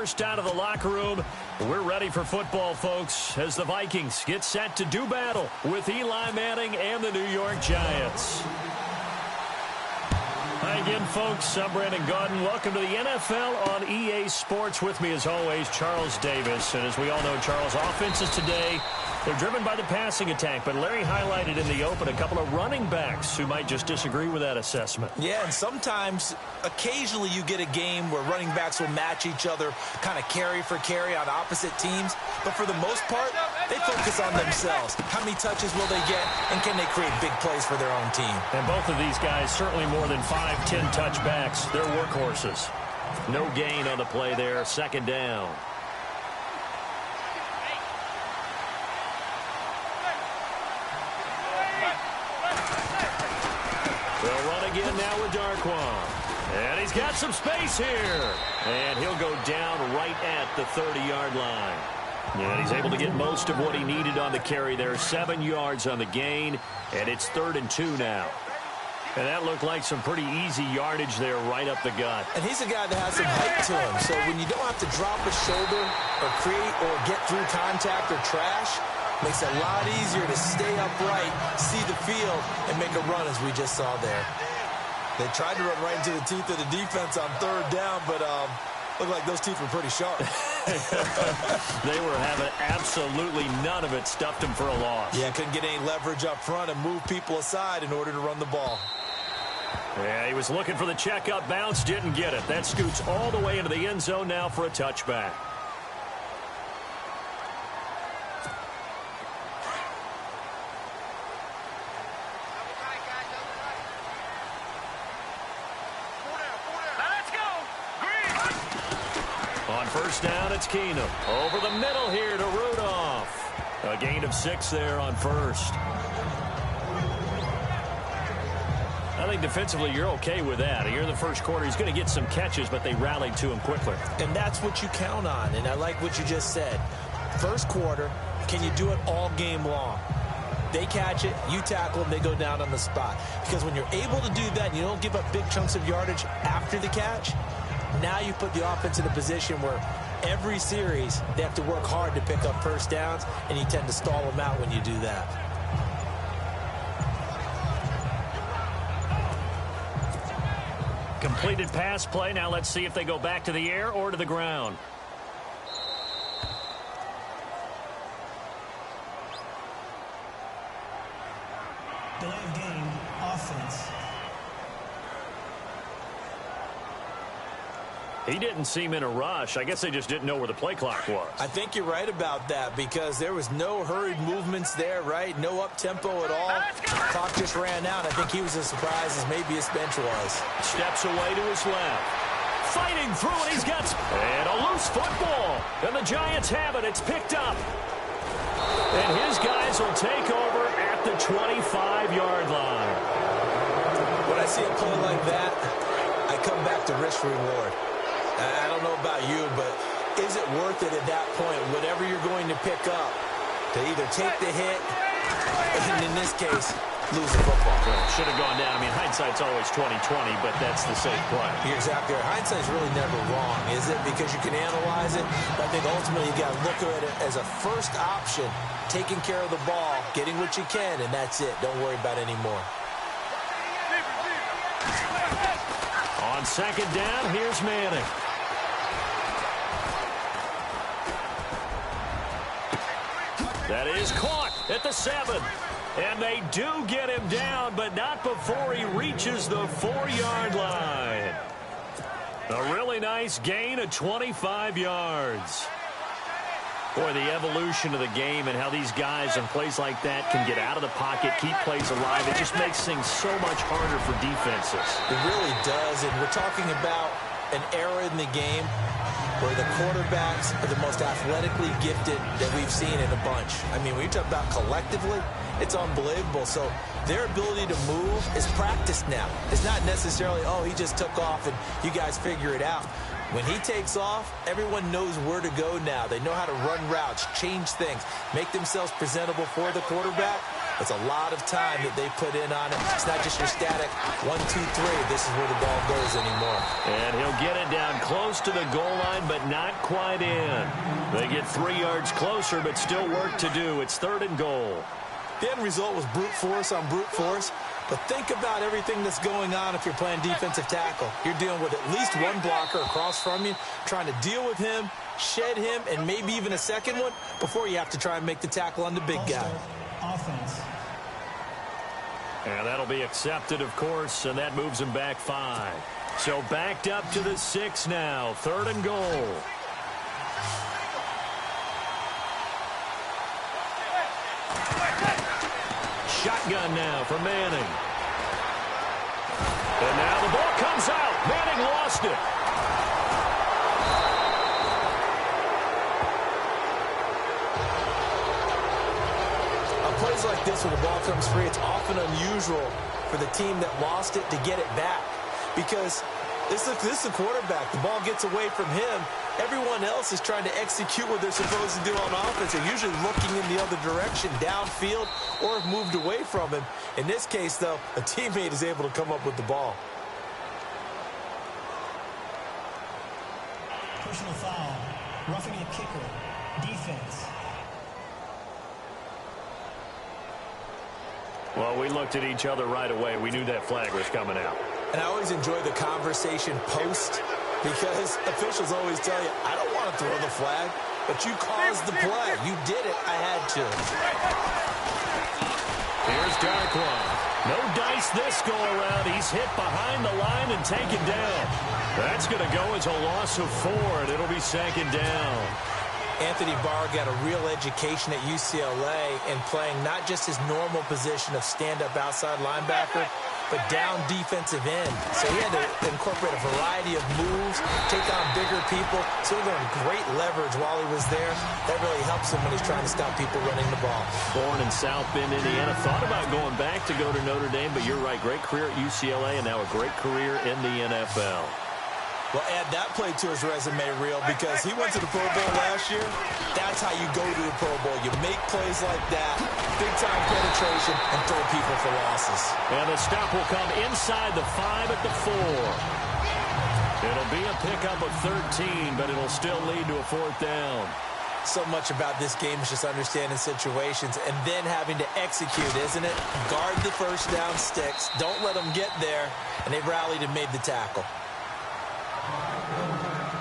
burst out of the locker room. We're ready for football, folks, as the Vikings get set to do battle with Eli Manning and the New York Giants. Hi again, folks. I'm Brandon Gaudin. Welcome to the NFL on EA Sports. With me, as always, Charles Davis. And as we all know, Charles, offenses today, they're driven by the passing attack. But Larry highlighted in the open a couple of running backs who might just disagree with that assessment. Yeah, and sometimes, occasionally you get a game where running backs will match each other, kind of carry for carry on opposite teams. But for the most part, they focus on themselves. How many touches will they get, and can they create big plays for their own team? And both of these guys, certainly more than 5-10 touchbacks. They're workhorses. No gain on the play there. Second down. They'll run again now with Darquan. And he's got some space here. And he'll go down right at the 30-yard line. And he's able to get most of what he needed on the carry there. 7 yards on the gain. And it's 3rd and 2 now. And that looked like some pretty easy yardage there right up the gut. And he's a guy that has some height to him. So when you don't have to drop a shoulder or create or get through contact or trash, makes it a lot easier to stay upright, see the field, and make a run as we just saw there. They tried to run right into the teeth of the defense on 3rd down, but looked like those teeth were pretty sharp. They were having absolutely none of it. Stuffed him for a loss. Yeah, couldn't get any leverage up front and move people aside in order to run the ball. Yeah, he was looking for the checkup bounce, didn't get it. That scoots all the way into the end zone now for a touchback. On first down, it's Keenum. Over the middle here to Rudolph. A gain of 6 there on first. I think defensively you're okay with that. Here in the first quarter, he's going to get some catches, but they rallied to him quickly. And that's what you count on, and I like what you just said. First quarter, can you do it all game long? They catch it, you tackle them, they go down on the spot. Because when you're able to do that and you don't give up big chunks of yardage after the catch, now you put the offense in a position where every series they have to work hard to pick up first downs, and you tend to stall them out when you do that. Completed pass play. Now let's see if they go back to the air or to the ground. Delay of game, offense. He didn't seem in a rush. I guess they just didn't know where the play clock was. I think you're right about that because there was no hurried movements there, right? No up-tempo at all. The clock just ran out. I think he was as surprised as maybe his bench was. Steps away to his left. Fighting through it. He's got... And a loose football. And the Giants have it. It's picked up. And his guys will take over at the 25-yard line. When I see a play like that, I come back to risk-reward. I don't know about you, but is it worth it at that point, whatever you're going to pick up, to either take the hit, and in this case, lose the football? Should have gone down. I mean, hindsight's always 20/20, but that's the safe play. You're exactly right. Hindsight's really never wrong, is it? Because you can analyze it, but I think ultimately you got to look at it as a first option, taking care of the ball, getting what you can, and that's it. Don't worry about any more. On second down, here's Manning. That is caught at the 7. And they do get him down, but not before he reaches the 4-yard line. A really nice gain of 25 yards. Boy, the evolution of the game and how these guys on plays like that can get out of the pocket, keep plays alive, it just makes things so much harder for defenses. It really does, and we're talking about an era in the game where the quarterbacks are the most athletically gifted that we've seen in a bunch. I mean, when you talk about collectively, it's unbelievable. So their ability to move is practiced now. It's not necessarily, oh, he just took off and you guys figure it out. When he takes off, everyone knows where to go now. They know how to run routes, change things, make themselves presentable for the quarterback. It's a lot of time that they put in on it. It's not just your static 1, 2, 3. This is where the ball goes anymore. And he'll get it down close to the goal line, but not quite in. They get 3 yards closer, but still work to do. It's 3rd and goal. The end result was brute force on brute force. But think about everything that's going on if you're playing defensive tackle. You're dealing with at least one blocker across from you, trying to deal with him, shed him, and maybe even a second one before you have to try and make the tackle on the big guy. Offense. And that'll be accepted, of course, and that moves him back 5. So backed up to the 6 now, 3rd and goal. Shotgun now for Manning. And now the ball comes out. Manning lost it. Plays like this when the ball comes free, it's often unusual for the team that lost it to get it back, because this is the quarterback. The ball gets away from him. Everyone else is trying to execute what they're supposed to do on offense. They're usually looking in the other direction, downfield, or have moved away from him. In this case, though, a teammate is able to come up with the ball. Personal foul. Roughing a kicker. Defense. Well, we looked at each other right away. We knew that flag was coming out. And I always enjoy the conversation post, because officials always tell you, I don't want to throw the flag, but you caused the play. You did it. I had to. Here's Darkwa. No dice this go-around. He's hit behind the line and taken down. That's going to go as a loss of 4, and it'll be 2nd down. Anthony Barr got a real education at UCLA in playing not just his normal position of stand-up outside linebacker, but down defensive end. So he had to incorporate a variety of moves, take on bigger people. So he learned great leverage while he was there. That really helps him when he's trying to stop people running the ball. Born in South Bend, Indiana. Thought about going back to go to Notre Dame, but you're right. Great career at UCLA and now a great career in the NFL. Well, add that play to his resume reel, because he went to the Pro Bowl last year. That's how you go to the Pro Bowl. You make plays like that, big-time penetration, and throw people for losses. And the stop will come inside the 5 at the 4. It'll be a pickup of 13, but it'll still lead to a 4th down. So much about this game is just understanding situations and then having to execute, isn't it? Guard the first down sticks. Don't let them get there. And they rallied and made the tackle.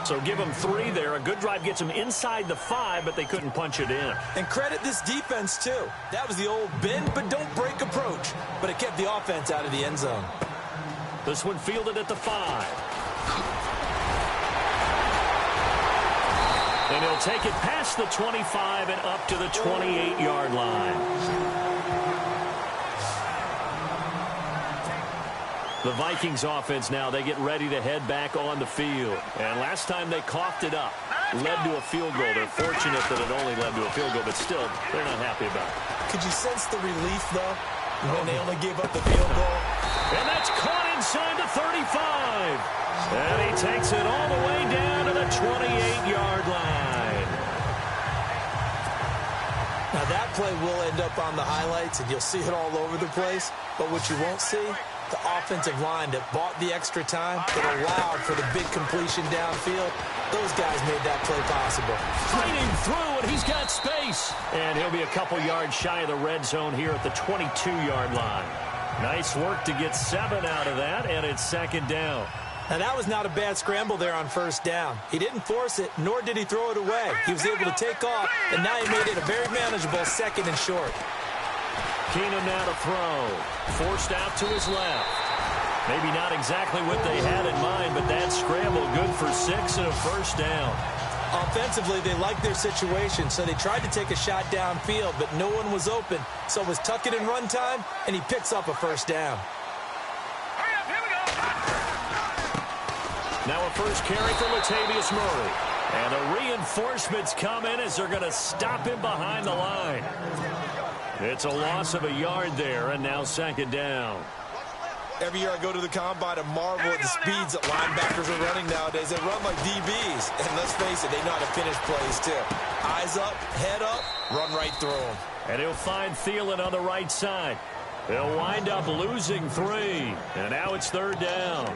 So give them 3 there. A good drive gets them inside the 5, but they couldn't punch it in. And credit this defense, too. That was the old bend but don't break approach, but it kept the offense out of the end zone. This one fielded at the 5. And he'll take it past the 25 and up to the 28-yard line. The Vikings offense now, they get ready to head back on the field. And last time they coughed it up, led to a field goal. They're fortunate that it only led to a field goal, but still, they're not happy about it. Could you sense the relief, though, when they only gave up the field goal? And that's caught inside the 35. And he takes it all the way down to the 28-yard line. Now, that play will end up on the highlights, and you'll see it all over the place. But what you won't see, the offensive line that bought the extra time, that allowed for the big completion downfield, those guys made that play possible. Fighting through, and he's got space. And he'll be a couple yards shy of the red zone here at the 22-yard line. Nice work to get 7 out of that, and it's 2nd down. Now, that was not a bad scramble there on 1st down. He didn't force it, nor did he throw it away. He was able to take off, and now he made it a very manageable 2nd and short. Keenum now to throw. Forced out to his left. Maybe not exactly what they had in mind, but that scramble good for 6 and a 1st down. Offensively, they liked their situation, so they tried to take a shot downfield, but no one was open. So it was tuck it and run time, and he picks up a 1st down. Now a first carry for Latavius Murray. And the reinforcements come in as they're going to stop him behind the line. It's a loss of a yard there, and now 2nd down. Every year I go to the combine and marvel at the speeds that linebackers are running nowadays. They run like DBs. And let's face it, they know how to finish plays too. Eyes up, head up, run right through them. And he'll find Thielen on the right side. They'll wind up losing 3. And now it's 3rd down.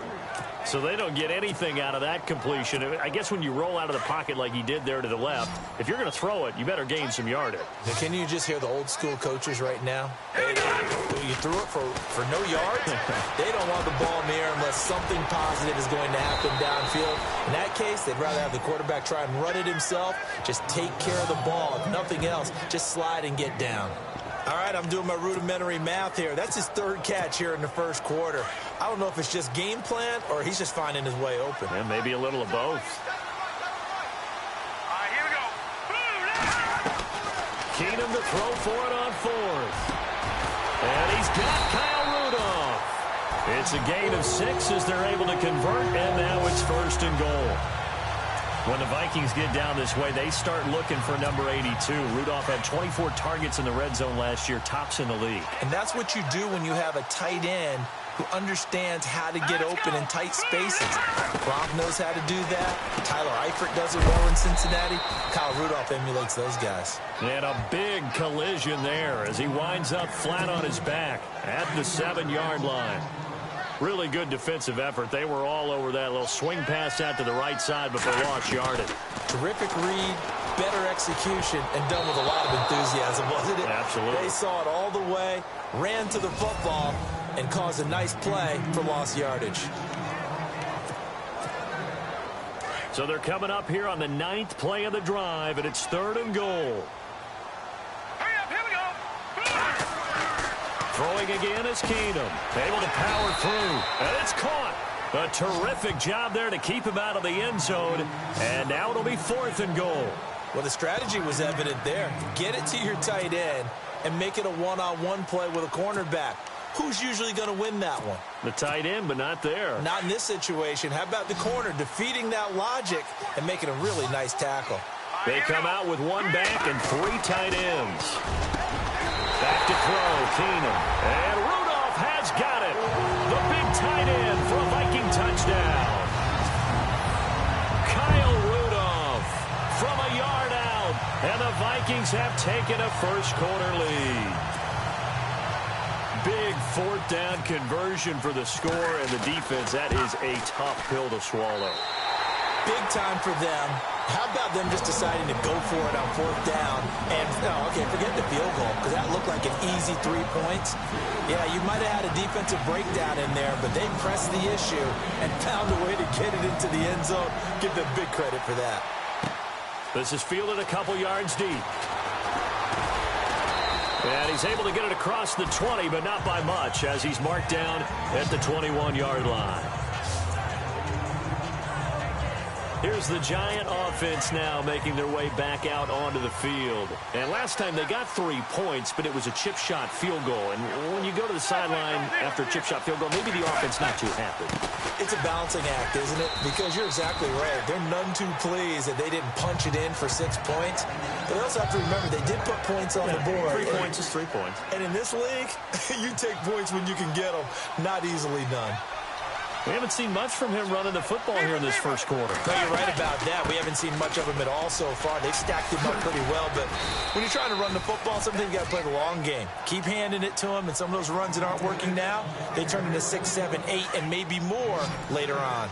So they don't get anything out of that completion. I guess when you roll out of the pocket like he did there to the left, if you're going to throw it, you better gain some yardage. Can you just hear the old school coaches right now? You threw it for no yards? They don't want the ball in the air unless something positive is going to happen downfield. In that case, they'd rather have the quarterback try and run it himself. Just take care of the ball. If nothing else, just slide and get down. All right, I'm doing my rudimentary math here. That's his 3rd catch here in the 1st quarter. I don't know if it's just game plan or he's just finding his way open. Yeah, maybe a little of both. All right, here we go. Keenum to throw for it on 4th. And he's got Kyle Rudolph. It's a gain of 6 as they're able to convert, and now it's 1st and goal. When the Vikings get down this way, they start looking for number 82. Rudolph had 24 targets in the red zone last year, tops in the league. And that's what you do when you have a tight end who understands how to get open in tight spaces. Gronk knows how to do that. Tyler Eifert does it well in Cincinnati. Kyle Rudolph emulates those guys. And a big collision there as he winds up flat on his back at the 7-yard line. Really good defensive effort. They were all over that little swing pass out to the right side, but they lost yardage. Terrific read, better execution, and done with a lot of enthusiasm, wasn't it? Absolutely. They saw it all the way, ran to the football, and caused a nice play for lost yardage. So they're coming up here on the 9th play of the drive, and it's 3rd and goal. Hurry up, here we go. Throwing again is Keenum. Able to power through. And it's caught. A terrific job there to keep him out of the end zone. And now it'll be 4th and goal. Well, the strategy was evident there. Get it to your tight end and make it a one-on-one play with a cornerback. Who's usually going to win that one? The tight end, but not there. Not in this situation. How about the corner defeating that logic and making a really nice tackle? They come out with 1 back and 3 tight ends. Back to throw, Keenum. And Rudolph has got it. The big tight end for a Viking touchdown. Kyle Rudolph from a yard out. And the Vikings have taken a 1st quarter lead. Big 4th down conversion for the score, and the defense, that is a tough pill to swallow. Big time for them. How about them just deciding to go for it on 4th down? And, okay, forget the field goal, because that looked like an easy 3 points. Yeah, you might have had a defensive breakdown in there, but they pressed the issue and found a way to get it into the end zone. Give them big credit for that. This is fielded a couple yards deep. And he's able to get it across the 20, but not by much, as he's marked down at the 21-yard line. Here's the Giant offense now making their way back out onto the field. And last time they got 3 points, but it was a chip shot field goal. And when you go to the sideline after a chip shot field goal, maybe the offense not too happy. It's a balancing act, isn't it? Because you're exactly right. They're none too pleased that they didn't punch it in for 6 points. But they also have to remember they did put points on the board. 3 points is 3 points. And in this league, you take points when you can get them. Not easily done. We haven't seen much from him running the football here in this 1st quarter. No, you're right about that. We haven't seen much of him at all so far. They've stacked him up pretty well, but when you're trying to run the football, sometimes you got to play the long game. Keep handing it to him, and some of those runs that aren't working now, they turn into 6, 7, 8, and maybe more later on.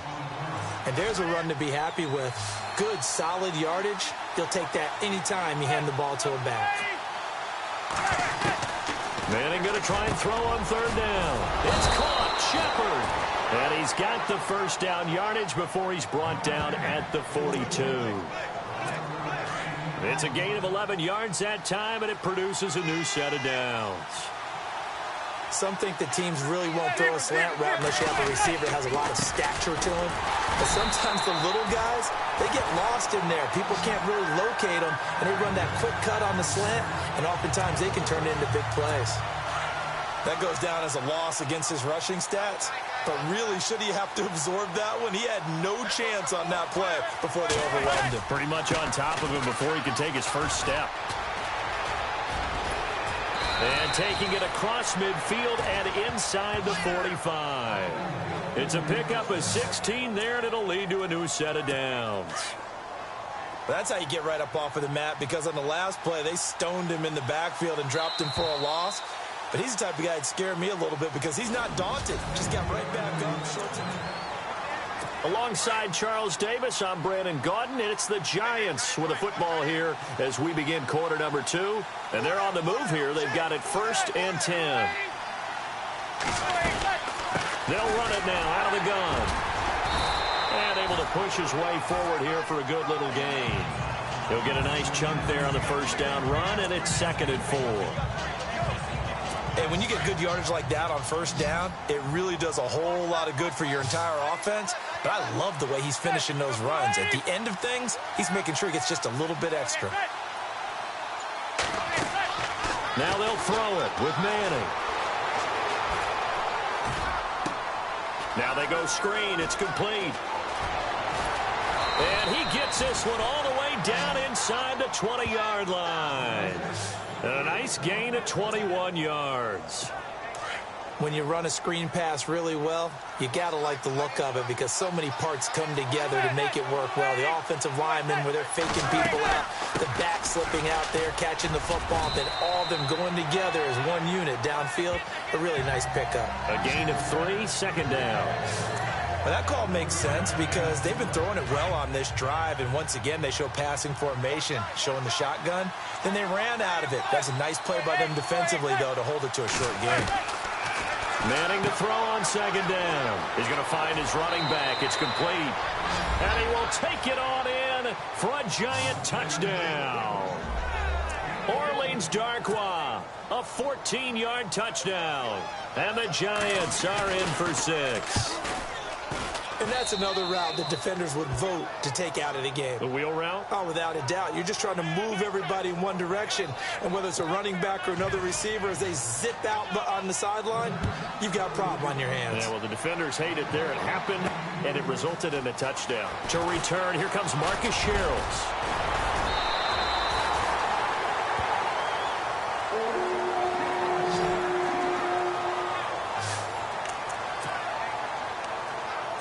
And there's a run to be happy with. Good, solid yardage. They'll take that anytime you hand the ball to a back. Manning going to try and throw on 3rd down. It's caught. Shepard. And he's got the 1st down yardage before he's brought down at the 42. It's a gain of 11 yards that time, and it produces a new set of downs. Some think that teams really won't throw a slant route unless you have a receiver that has a lot of stature to him. But sometimes the little guys, they get lost in there. People can't really locate them, and they run that quick cut on the slant, and oftentimes they can turn it into big plays. That goes down as a loss against his rushing stats. But really, should he have to absorb that one? He had no chance on that play before they overwhelmed him. Pretty much on top of him before he could take his first step. And taking it across midfield and inside the 45. It's a pickup of 16 there, and it'll lead to a new set of downs. Well, that's how you get right up off of the mat, because on the last play, they stoned him in the backfield and dropped him for a loss. But he's the type of guy that scared me a little bit because he's not daunted. Just got right back up. Alongside Charles Davis, I'm Brandon Gaudin, and it's the Giants with a football here as we begin quarter number 2. And they're on the move here. They've got it 1st and 10. They'll run it now out of the gun. And able to push his way forward here for a good little gain. He'll get a nice chunk there on the first down run, and it's 2nd and 4. And when you get good yardage like that on first down, it really does a whole lot of good for your entire offense. But I love the way he's finishing those runs. At the end of things, he's making sure he gets just a little bit extra. Now they'll throw it with Manning. Now they go screen. It's complete. And he gets this one all the way down inside the 20-yard line. And a nice gain of 21 yards. When you run a screen pass really well, you got to like the look of it because so many parts come together to make it work well. The offensive linemen, where they're faking people out, the back slipping out there, catching the football, then all of them going together as one unit downfield. A really nice pickup. A gain of 3, 2nd down. Well, that call makes sense because they've been throwing it well on this drive, and once again they show passing formation, showing the shotgun. Then they ran out of it. That's a nice play by them defensively, though, to hold it to a short game. Manning to throw on 2nd down. He's going to find his running back. It's complete. And he will take it on in for a giant touchdown. Orleans Darkwa, a 14-yard touchdown. And the Giants are in for 6. And that's another route that defenders would vote to take out of the game. The wheel route? Oh, without a doubt. You're just trying to move everybody in one direction. And whether it's a running back or another receiver, as they zip out on the sideline, you've got a problem on your hands. Yeah, well, the defenders hate it there. It happened, and it resulted in a touchdown. To return, here comes Marcus Sherrills.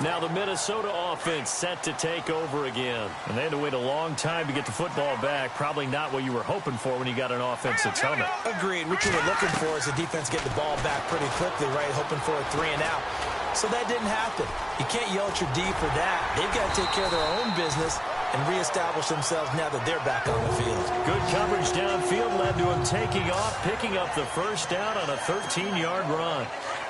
Now the Minnesota offense set to take over again. And they had to wait a long time to get the football back. Probably not what you were hoping for when you got an offense that's humming. Agreed. What you were looking for is the defense get the ball back pretty quickly, right? Hoping for a 3 and out. So that didn't happen. You can't yell at your D for that. They've got to take care of their own business and reestablish themselves now that they're back on the field. Good coverage downfield led to him taking off, picking up the first down on a 13-yard run.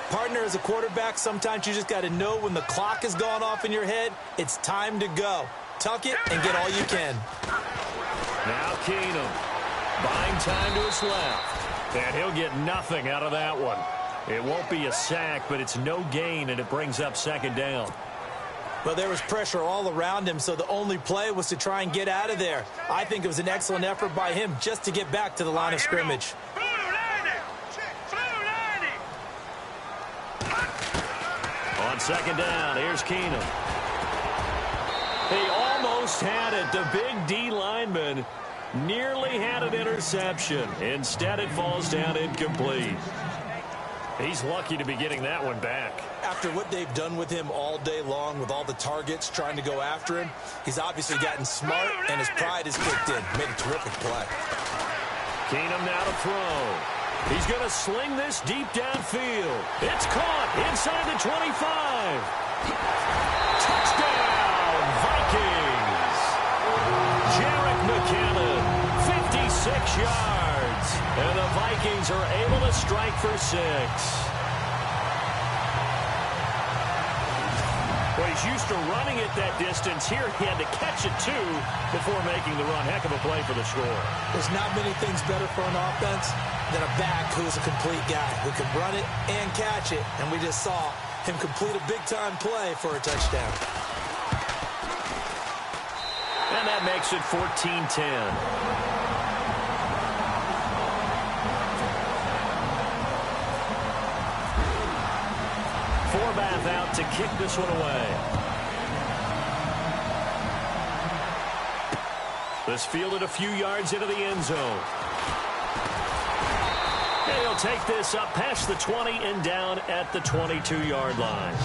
Partner, as a quarterback, sometimes you just got to know when the clock has gone off in your head, it's time to go. Tuck it and get all you can. Now Keenum buying time to his left. And he'll get nothing out of that one. It won't be a sack, but it's no gain, and it brings up 2nd down. Well, there was pressure all around him, so the only play was to try and get out of there. I think it was an excellent effort by him just to get back to the line of scrimmage. On 2nd down, here's Keenum. He almost had it. The big D lineman nearly had an interception. Instead, it falls down incomplete. He's lucky to be getting that one back. After what they've done with him all day long with all the targets trying to go after him, he's obviously gotten smart, and his pride has kicked in. Made a terrific play. Keenum now to throw. He's going to sling this deep downfield. It's caught inside the 25. Touchdown, Vikings. Jarek McCannon, 56 yards. And the Vikings are able to strike for 6. Well, he's used to running it that distance. Here he had to catch it, too, before making the run. Heck of a play for the score. There's not many things better for an offense than a back who's a complete guy who can run it and catch it. And we just saw him complete a big-time play for a touchdown. And that makes it 14-10. Forbath out to kick this one away. This fielded a few yards into the end zone. And he'll take this up past the 20 and down at the 22-yard line.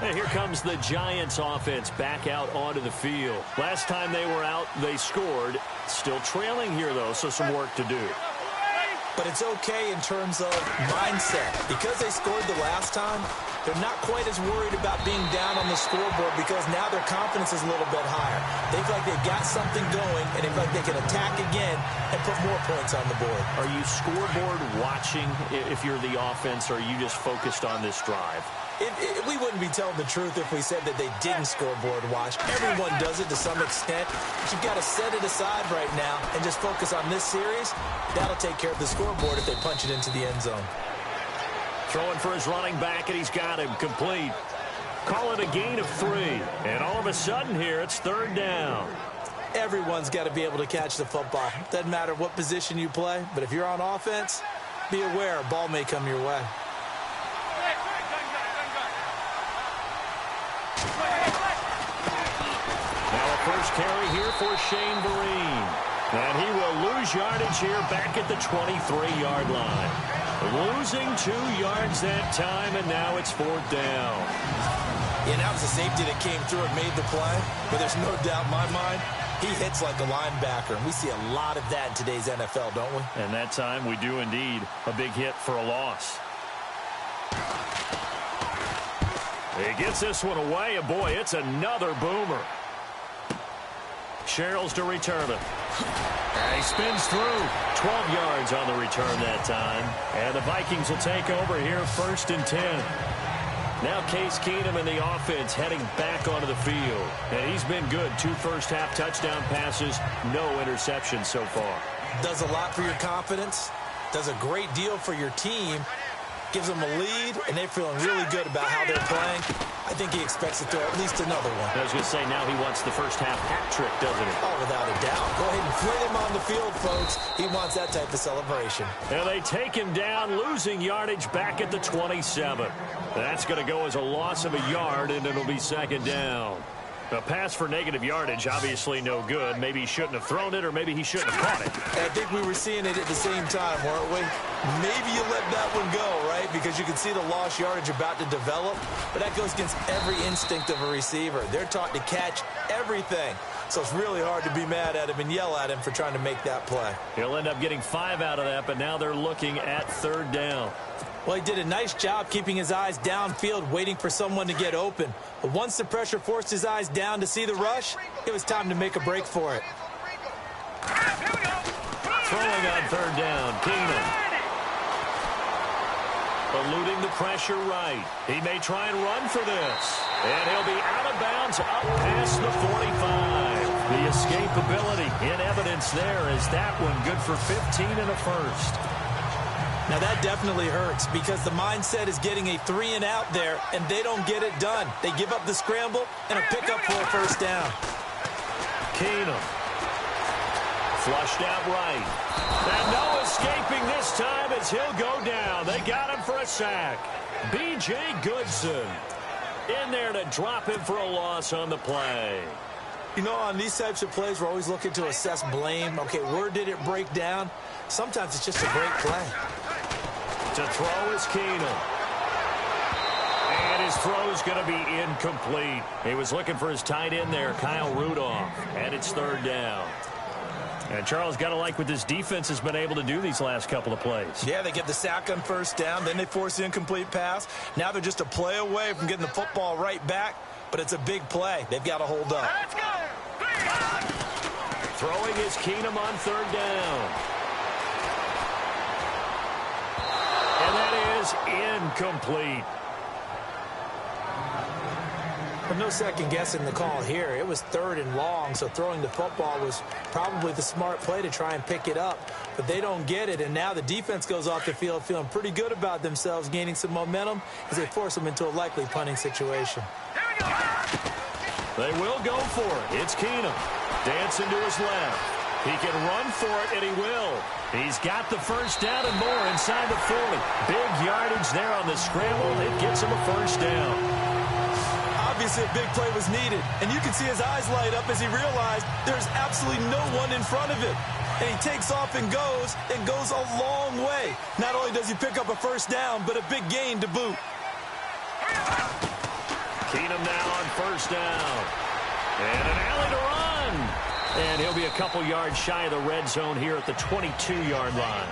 And here comes the Giants offense back out onto the field. Last time they were out, they scored. Still trailing here, though, so some work to do. But it's okay in terms of mindset. Because they scored the last time, they're not quite as worried about being down on the scoreboard because now their confidence is a little bit higher. They feel like they've got something going, and they feel like they can attack again and put more points on the board. Are you scoreboard watching if you're the offense, or are you just focused on this drive? We wouldn't be telling the truth if we said that they didn't scoreboard watch. Everyone does it to some extent. But you've got to set it aside right now and just focus on this series. That'll take care of the scoreboard if they punch it into the end zone. Throwing for his running back, and he's got him complete. Call it a gain of 3. And all of a sudden here, it's third down. Everyone's got to be able to catch the football. Doesn't matter what position you play, but if you're on offense, be aware a ball may come your way. Now a first carry here for Shane Vereen. And he will lose yardage here back at the 23-yard line. Losing 2 yards that time, and now it's fourth down. Yeah, that was a safety that came through and made the play. But there's no doubt in my mind, he hits like a linebacker. And we see a lot of that in today's NFL, don't we? And that time we do indeed. A big hit for a loss. He gets this one away, and boy, it's another boomer. Sherrills to return it. And he spins through. 12 yards on the return that time. And the Vikings will take over here, 1st and 10. Now Case Keenum and the offense heading back onto the field. And he's been good. 2 first-half touchdown passes, no interceptions so far. Does a lot for your confidence. Does a great deal for your team. Gives them a lead, and they're feeling really good about how they're playing. I think he expects to throw at least another one. I was going to say, now he wants the first-half hat trick, doesn't he? Oh, without a doubt. Go ahead and fling him on the field, folks. He wants that type of celebration. And they take him down, losing yardage back at the 27. That's going to go as a loss of a yard, and it'll be second down. A pass for negative yardage, obviously no good. Maybe he shouldn't have thrown it, or maybe he shouldn't have caught it. I think we were seeing it at the same time, weren't we? Maybe you let that one go, right? Because you can see the lost yardage about to develop. But that goes against every instinct of a receiver. They're taught to catch everything. So it's really hard to be mad at him and yell at him for trying to make that play. He'll end up getting 5 out of that, but now they're looking at third down. Well, he did a nice job keeping his eyes downfield, waiting for someone to get open. But once the pressure forced his eyes down to see the rush, it was time to make a break for it. Throwing on third down, Keenum. Eluding the pressure right. He may try and run for this. And he'll be out of bounds up past the 45. The escapability in evidence there is that one good for 15 and a first. Now, that definitely hurts because the mindset is getting a 3-and-out there, and they don't get it done. They give up the scramble and a pickup for a first down. Keenum. Flushed out right. And no escaping this time as he'll go down. They got him for a sack. B.J. Goodson in there to drop him for a loss on the play. You know, on these types of plays, we're always looking to assess blame. Okay, where did it break down? Sometimes it's just a great play. To throw is Keenum. And his throw's going to be incomplete. He was looking for his tight end there, Kyle Rudolph. And it's third down. And Charles, got to like what this defense has been able to do these last couple of plays. Yeah, they get the sack on first down, then they force the incomplete pass. Now they're just a play away from getting the football right back, but it's a big play. They've got to hold up. Let's go. Throwing is Keenum on third down. And that is incomplete. Well, no second guessing the call here. It was third and long, so throwing the football was probably the smart play to try and pick it up. But they don't get it, and now the defense goes off the field feeling pretty good about themselves, gaining some momentum as they force them into a likely punting situation. Here we go. They will go for it. It's Keenum. Dancing to his left. He can run for it, and he will. He's got the first down and more inside the 40. Big yardage there on the scramble. It gets him a first down. Obviously, a big play was needed, and you can see his eyes light up as he realized there's absolutely no one in front of him. and he takes off and goes a long way. Not only does he pick up a first down, but a big gain to boot. Keenum now on first down. And an alley to run. And he'll be a couple yards shy of the red zone here at the 22-yard line.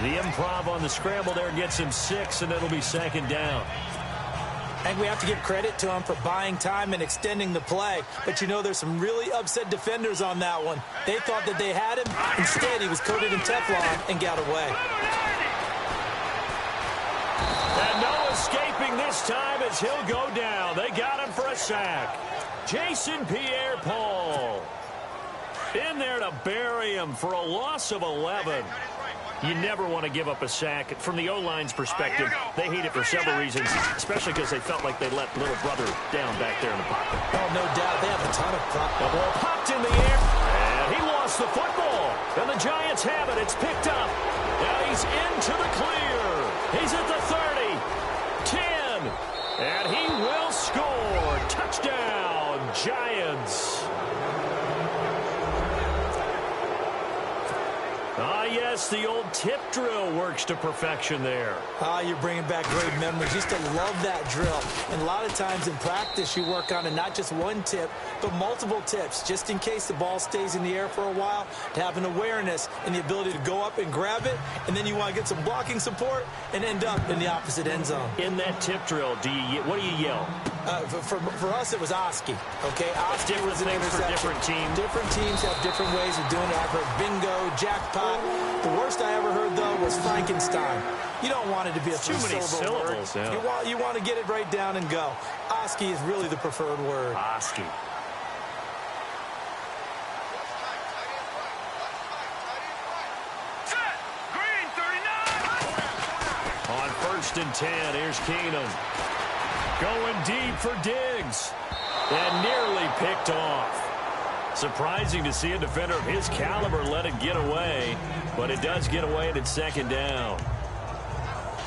The improv on the scramble there gets him 6, and it'll be second down. I think we have to give credit to him for buying time and extending the play. But, you know, there's some really upset defenders on that one. They thought that they had him. Instead, he was coated in Teflon and got away. And no escaping this time as he'll go down. They got him for a sack. Jason Pierre-Paul in there to bury him for a loss of 11. You never want to give up a sack. From the O-line's perspective, they hate it for several reasons, especially because they felt like they let little brother down back there in the pocket. Oh, no doubt. They have a ton of prop. The ball popped in the air, and he lost the football. And the Giants have it. It's picked up. Now he's into the clear. He's at the 30, 10, and he will score. Touchdown, Giants. Yes, the old tip drill works to perfection there. You're bringing back great memories. Used to love that drill. And a lot of times in practice, you work on it, not just one tip, but multiple tips, just in case the ball stays in the air for a while, to have an awareness and the ability to go up and grab it, and then you want to get some blocking support and end up in the opposite end zone. In that tip drill, what do you yell? For us, it was Oski. Okay, Oski different was an things interception. for different teams. Different teams have different ways of doing it. I've heard bingo, jackpot. The worst I ever heard, though, was Frankenstein. You don't want it to be a too many syllables. Word. Yeah. You want to get it right down and go. Oski is really the preferred word. Oski. Set. Green 39. On 1st and 10, here's Keenum. Going deep for Diggs. And nearly picked off. Surprising to see a defender of his caliber let it get away. But it does get away, and it's second down.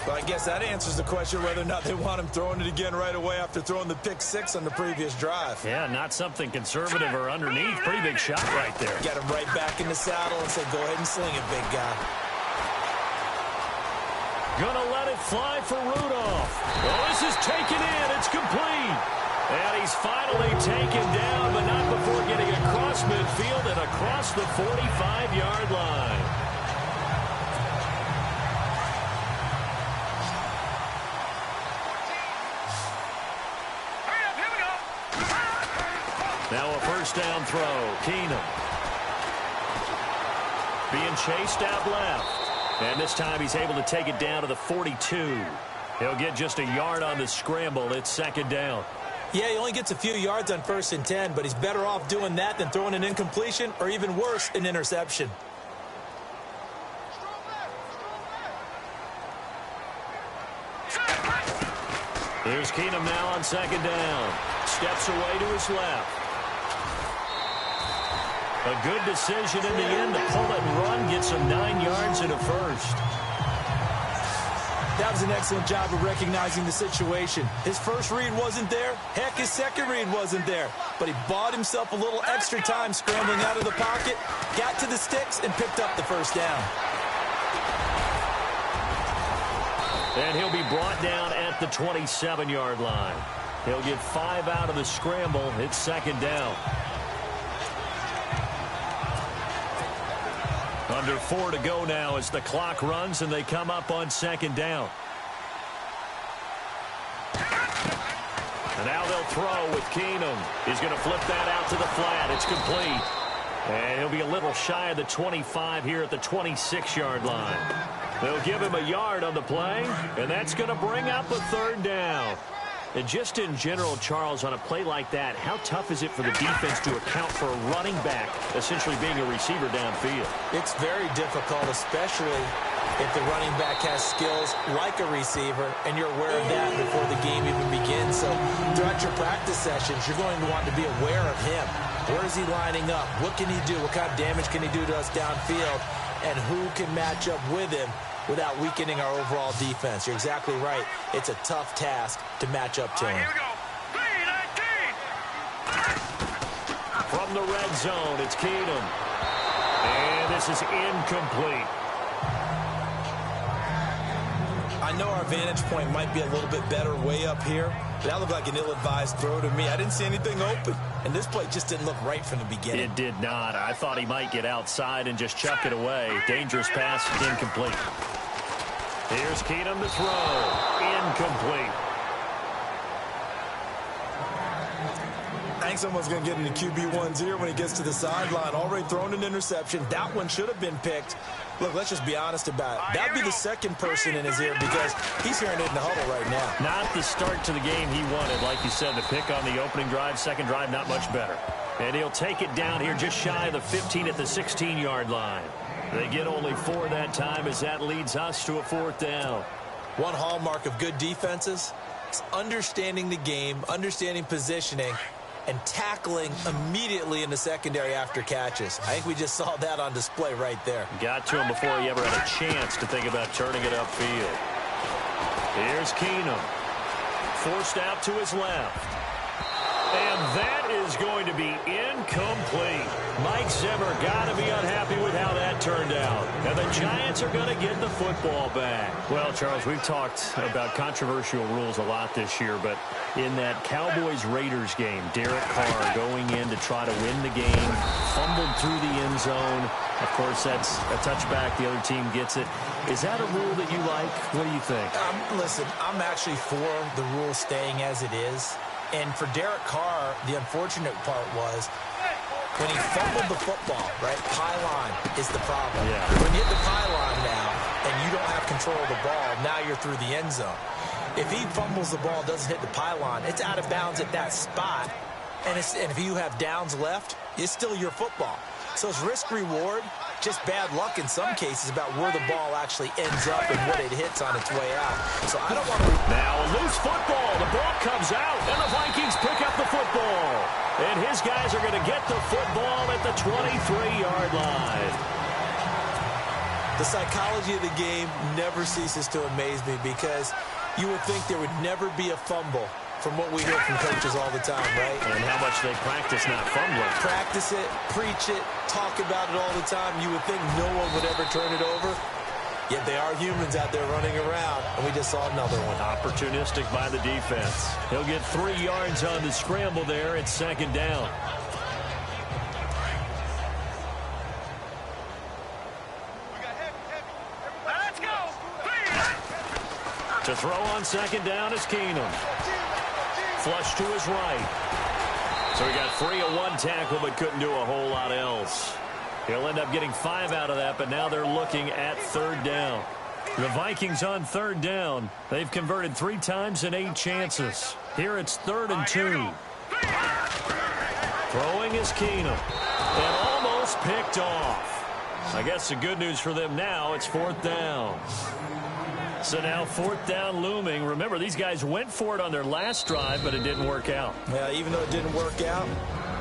Well, I guess that answers the question whether or not they want him throwing it again right away after throwing the pick 6 on the previous drive. Yeah, not something conservative or underneath. Pretty big shot right there. Get him right back in the saddle and say, go ahead and sling it, big guy. Gonna let it fly for Rudolph. Well, this is taken in. It's complete. And he's finally taken down, but not before getting across midfield and across the 45-yard line. Now a first down throw. Keenum. Being chased out left. And this time he's able to take it down to the 42. He'll get just a yard on the scramble. It's second down. Yeah, he only gets a few yards on 1st and 10, but he's better off doing that than throwing an incompletion or even worse, an interception. Here's Keenum now on second down. Steps away to his left. A good decision in the end to pull it and run, get some 9 yards and a first. That was an excellent job of recognizing the situation. His first read wasn't there. Heck, his second read wasn't there. But he bought himself a little extra time scrambling out of the pocket, got to the sticks, and picked up the first down. And he'll be brought down at the 27-yard line. He'll get 5 out of the scramble. It's second down. Under 4 to go now as the clock runs and they come up on second down. And now they'll throw with Keenum. He's going to flip that out to the flat. It's complete. And he'll be a little shy of the 25 here at the 26-yard line. They'll give him a yard on the play, and that's going to bring up a third down. And just in general, Charles, on a play like that, how tough is it for the defense to account for a running back essentially being a receiver downfield? It's very difficult, especially if the running back has skills like a receiver, and you're aware of that before the game even begins. So throughout your practice sessions, you're going to want to be aware of him. Where is he lining up? What can he do? What kind of damage can he do to us downfield? And who can match up with him without weakening our overall defense? You're exactly right. It's a tough task to match up to him. Here we go. 3-19. From the red zone, it's Keenum. And this is incomplete. I know our vantage point might be a little bit better way up here, but that looked like an ill-advised throw to me. I didn't see anything open, and this play just didn't look right from the beginning. It did not. I thought he might get outside and just chuck it away. Dangerous pass, incomplete. Here's Keenum to throw. Incomplete. I think someone's going to get into QB1's ear when he gets to the sideline. Already thrown an interception. That one should have been picked. Look, let's just be honest about it. That'd be the second person in his ear because he's hearing it in the huddle right now. Not the start to the game he wanted. Like you said, the pick on the opening drive, second drive, not much better. And he'll take it down here just shy of the 15 at the 16-yard line. They get only 4 that time as that leads us to a 4th down. One hallmark of good defenses is understanding the game, understanding positioning, and tackling immediately in the secondary after catches. I think we just saw that on display right there. Got to him before he ever had a chance to think about turning it upfield. Here's Keenum. Forced out to his left. And that is going to be incomplete. Mike Zimmer got to be unhappy with how that turned out. And the Giants are going to get the football back. Well, Charles, we've talked about controversial rules a lot this year, but in that Cowboys-Raiders game, Derek Carr going in to try to win the game, fumbled through the end zone. Of course, that's a touchback. The other team gets it. Is that a rule that you like? What do you think? Listen, I'm actually for the rule staying as it is. And for Derek Carr, the unfortunate part was when he fumbled the football, right? Pylon is the problem. Yeah. When you hit the pylon now and you don't have control of the ball, now you're through the end zone. If he fumbles the ball, doesn't hit the pylon, it's out of bounds at that spot. And if you have downs left, it's still your football. So it's risk-reward, just bad luck in some cases about where the ball actually ends up and what it hits on its way out. So I don't want to... Now a loose football. The ball comes out, and the Vikings pick up the football. And his guys are going to get the football at the 23-yard line. The psychology of the game never ceases to amaze me because you would think there would never be a fumble from what we hear from coaches all the time, right? And how much they practice not fumbling. Practice it, preach it, talk about it all the time. You would think no one would ever turn it over. Yet they are humans out there running around, and we just saw another one. Opportunistic by the defense. He'll get 3 yards on the scramble there. It's 2nd down. Let's go. To throw on 2nd down is Keenum. Flush to his right. So he got free of one tackle but couldn't do a whole lot else. He'll end up getting 5 out of that, but now they're looking at 3rd down. The Vikings on 3rd down. They've converted 3 times in 8 chances. Here it's 3rd and 2. Throwing is Keenum. And almost picked off. I guess the good news for them now, it's 4th down. So now 4th down looming. Remember, these guys went for it on their last drive, but it didn't work out. Yeah, even though it didn't work out,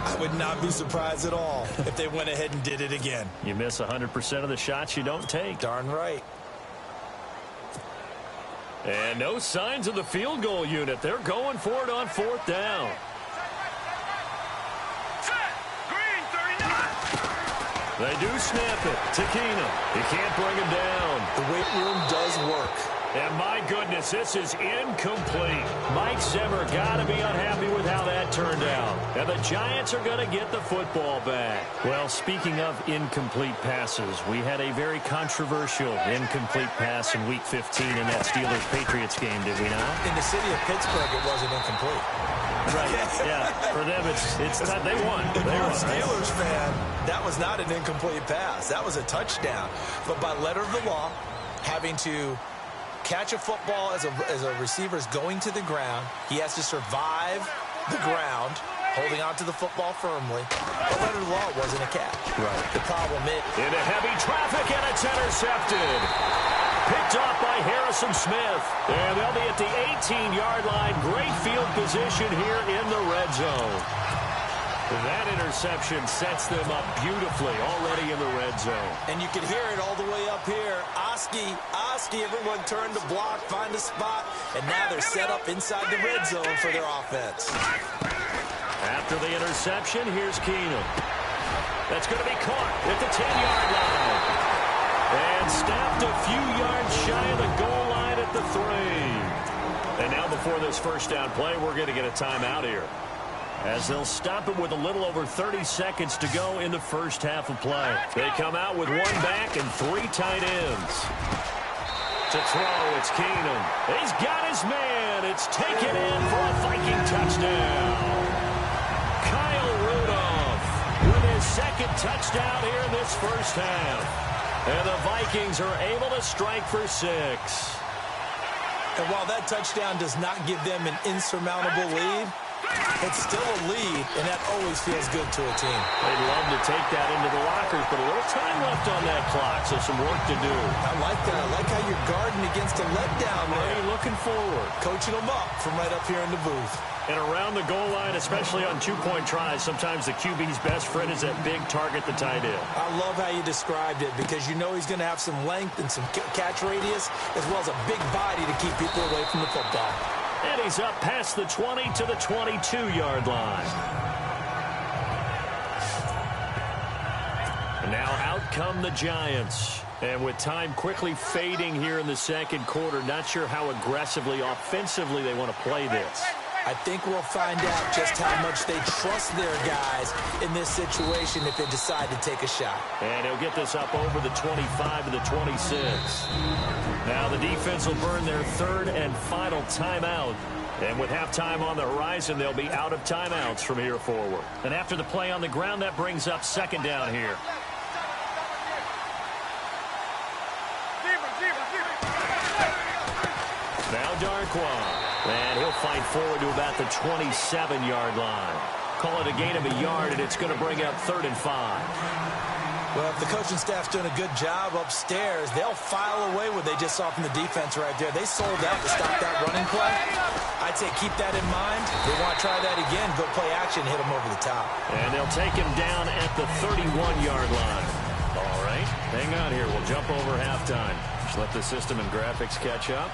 I would not be surprised at all if they went ahead and did it again. You miss 100% of the shots you don't take. Darn right. And no signs of the field goal unit. They're going for it on 4th down. Green 39. They do snap it to Keenum. He can't bring him down. The weight room does work. And my goodness, this is incomplete. Mike Zimmer got to be unhappy with how that turned out. And the Giants are going to get the football back. Well, speaking of incomplete passes, we had a very controversial incomplete pass in Week 15 in that Steelers-Patriots game, did we not? In the city of Pittsburgh, it wasn't incomplete. Right, yeah. For them, it's time. They won. If They you're won. a Steelers fan, that was not an incomplete pass. That was a touchdown. But by letter of the law, having to catch a football as a receiver is going to the ground, he has to survive the ground, holding onto the football firmly. But letter of the law, it wasn't a catch. Right. The problem is... Into heavy traffic, and it's intercepted. Picked off by Harrison Smith. And they'll be at the 18-yard line. Great field position here in the red zone. That interception sets them up beautifully already in the red zone. And you can hear it all the way up here. Oski, everyone turn to block, find a spot, and now they're set up inside the red zone for their offense. After the interception, here's Keenum. That's going to be caught at the 10-yard line. And snapped a few yards shy of the goal line at the 3. And now before this first down play, we're going to get a timeout here, as they'll stop it with a little over 30 seconds to go in the first half of play. They come out with one back and 3 tight ends. To throw, it's Keenum. He's got his man. It's taken in for a Viking touchdown. Kyle Rudolph with his second touchdown here in this first half. And the Vikings are able to strike for 6. And while that touchdown does not give them an insurmountable lead, it's still a lead, and that always feels good to a team. They'd love to take that into the lockers, but a little time left on that clock, so some work to do. I like that. I like how you're guarding against a letdown there. Looking forward. Coaching them up from right up here in the booth. And around the goal line, especially on two-point tries, sometimes the QB's best friend is that big target, the tight end. I love how you described it, because you know he's going to have some length and some catch radius, as well as a big body to keep people away from the football. And he's up past the 20 to the 22-yard line. And now out come the Giants. And with time quickly fading here in the second quarter, not sure how aggressively, offensively they want to play this. I think we'll find out just how much they trust their guys in this situation if they decide to take a shot. And he'll get this up over the 25 to the 26. Now the defense will burn their third and final timeout. And with halftime on the horizon, they'll be out of timeouts from here forward. And after the play on the ground, that brings up second down here. Now Darquan. And he'll fight forward to about the 27-yard line. Call it a gain of a yard, and it's going to bring up 3rd and 5. Well, if the coaching staff's doing a good job upstairs, they'll file away what they just saw from the defense right there. They sold out to stop that running play. I'd say keep that in mind. They want to try that again, go play action, hit them over the top. And they'll take him down at the 31-yard line. All right, hang on here. We'll jump over halftime. Just let the system and graphics catch up.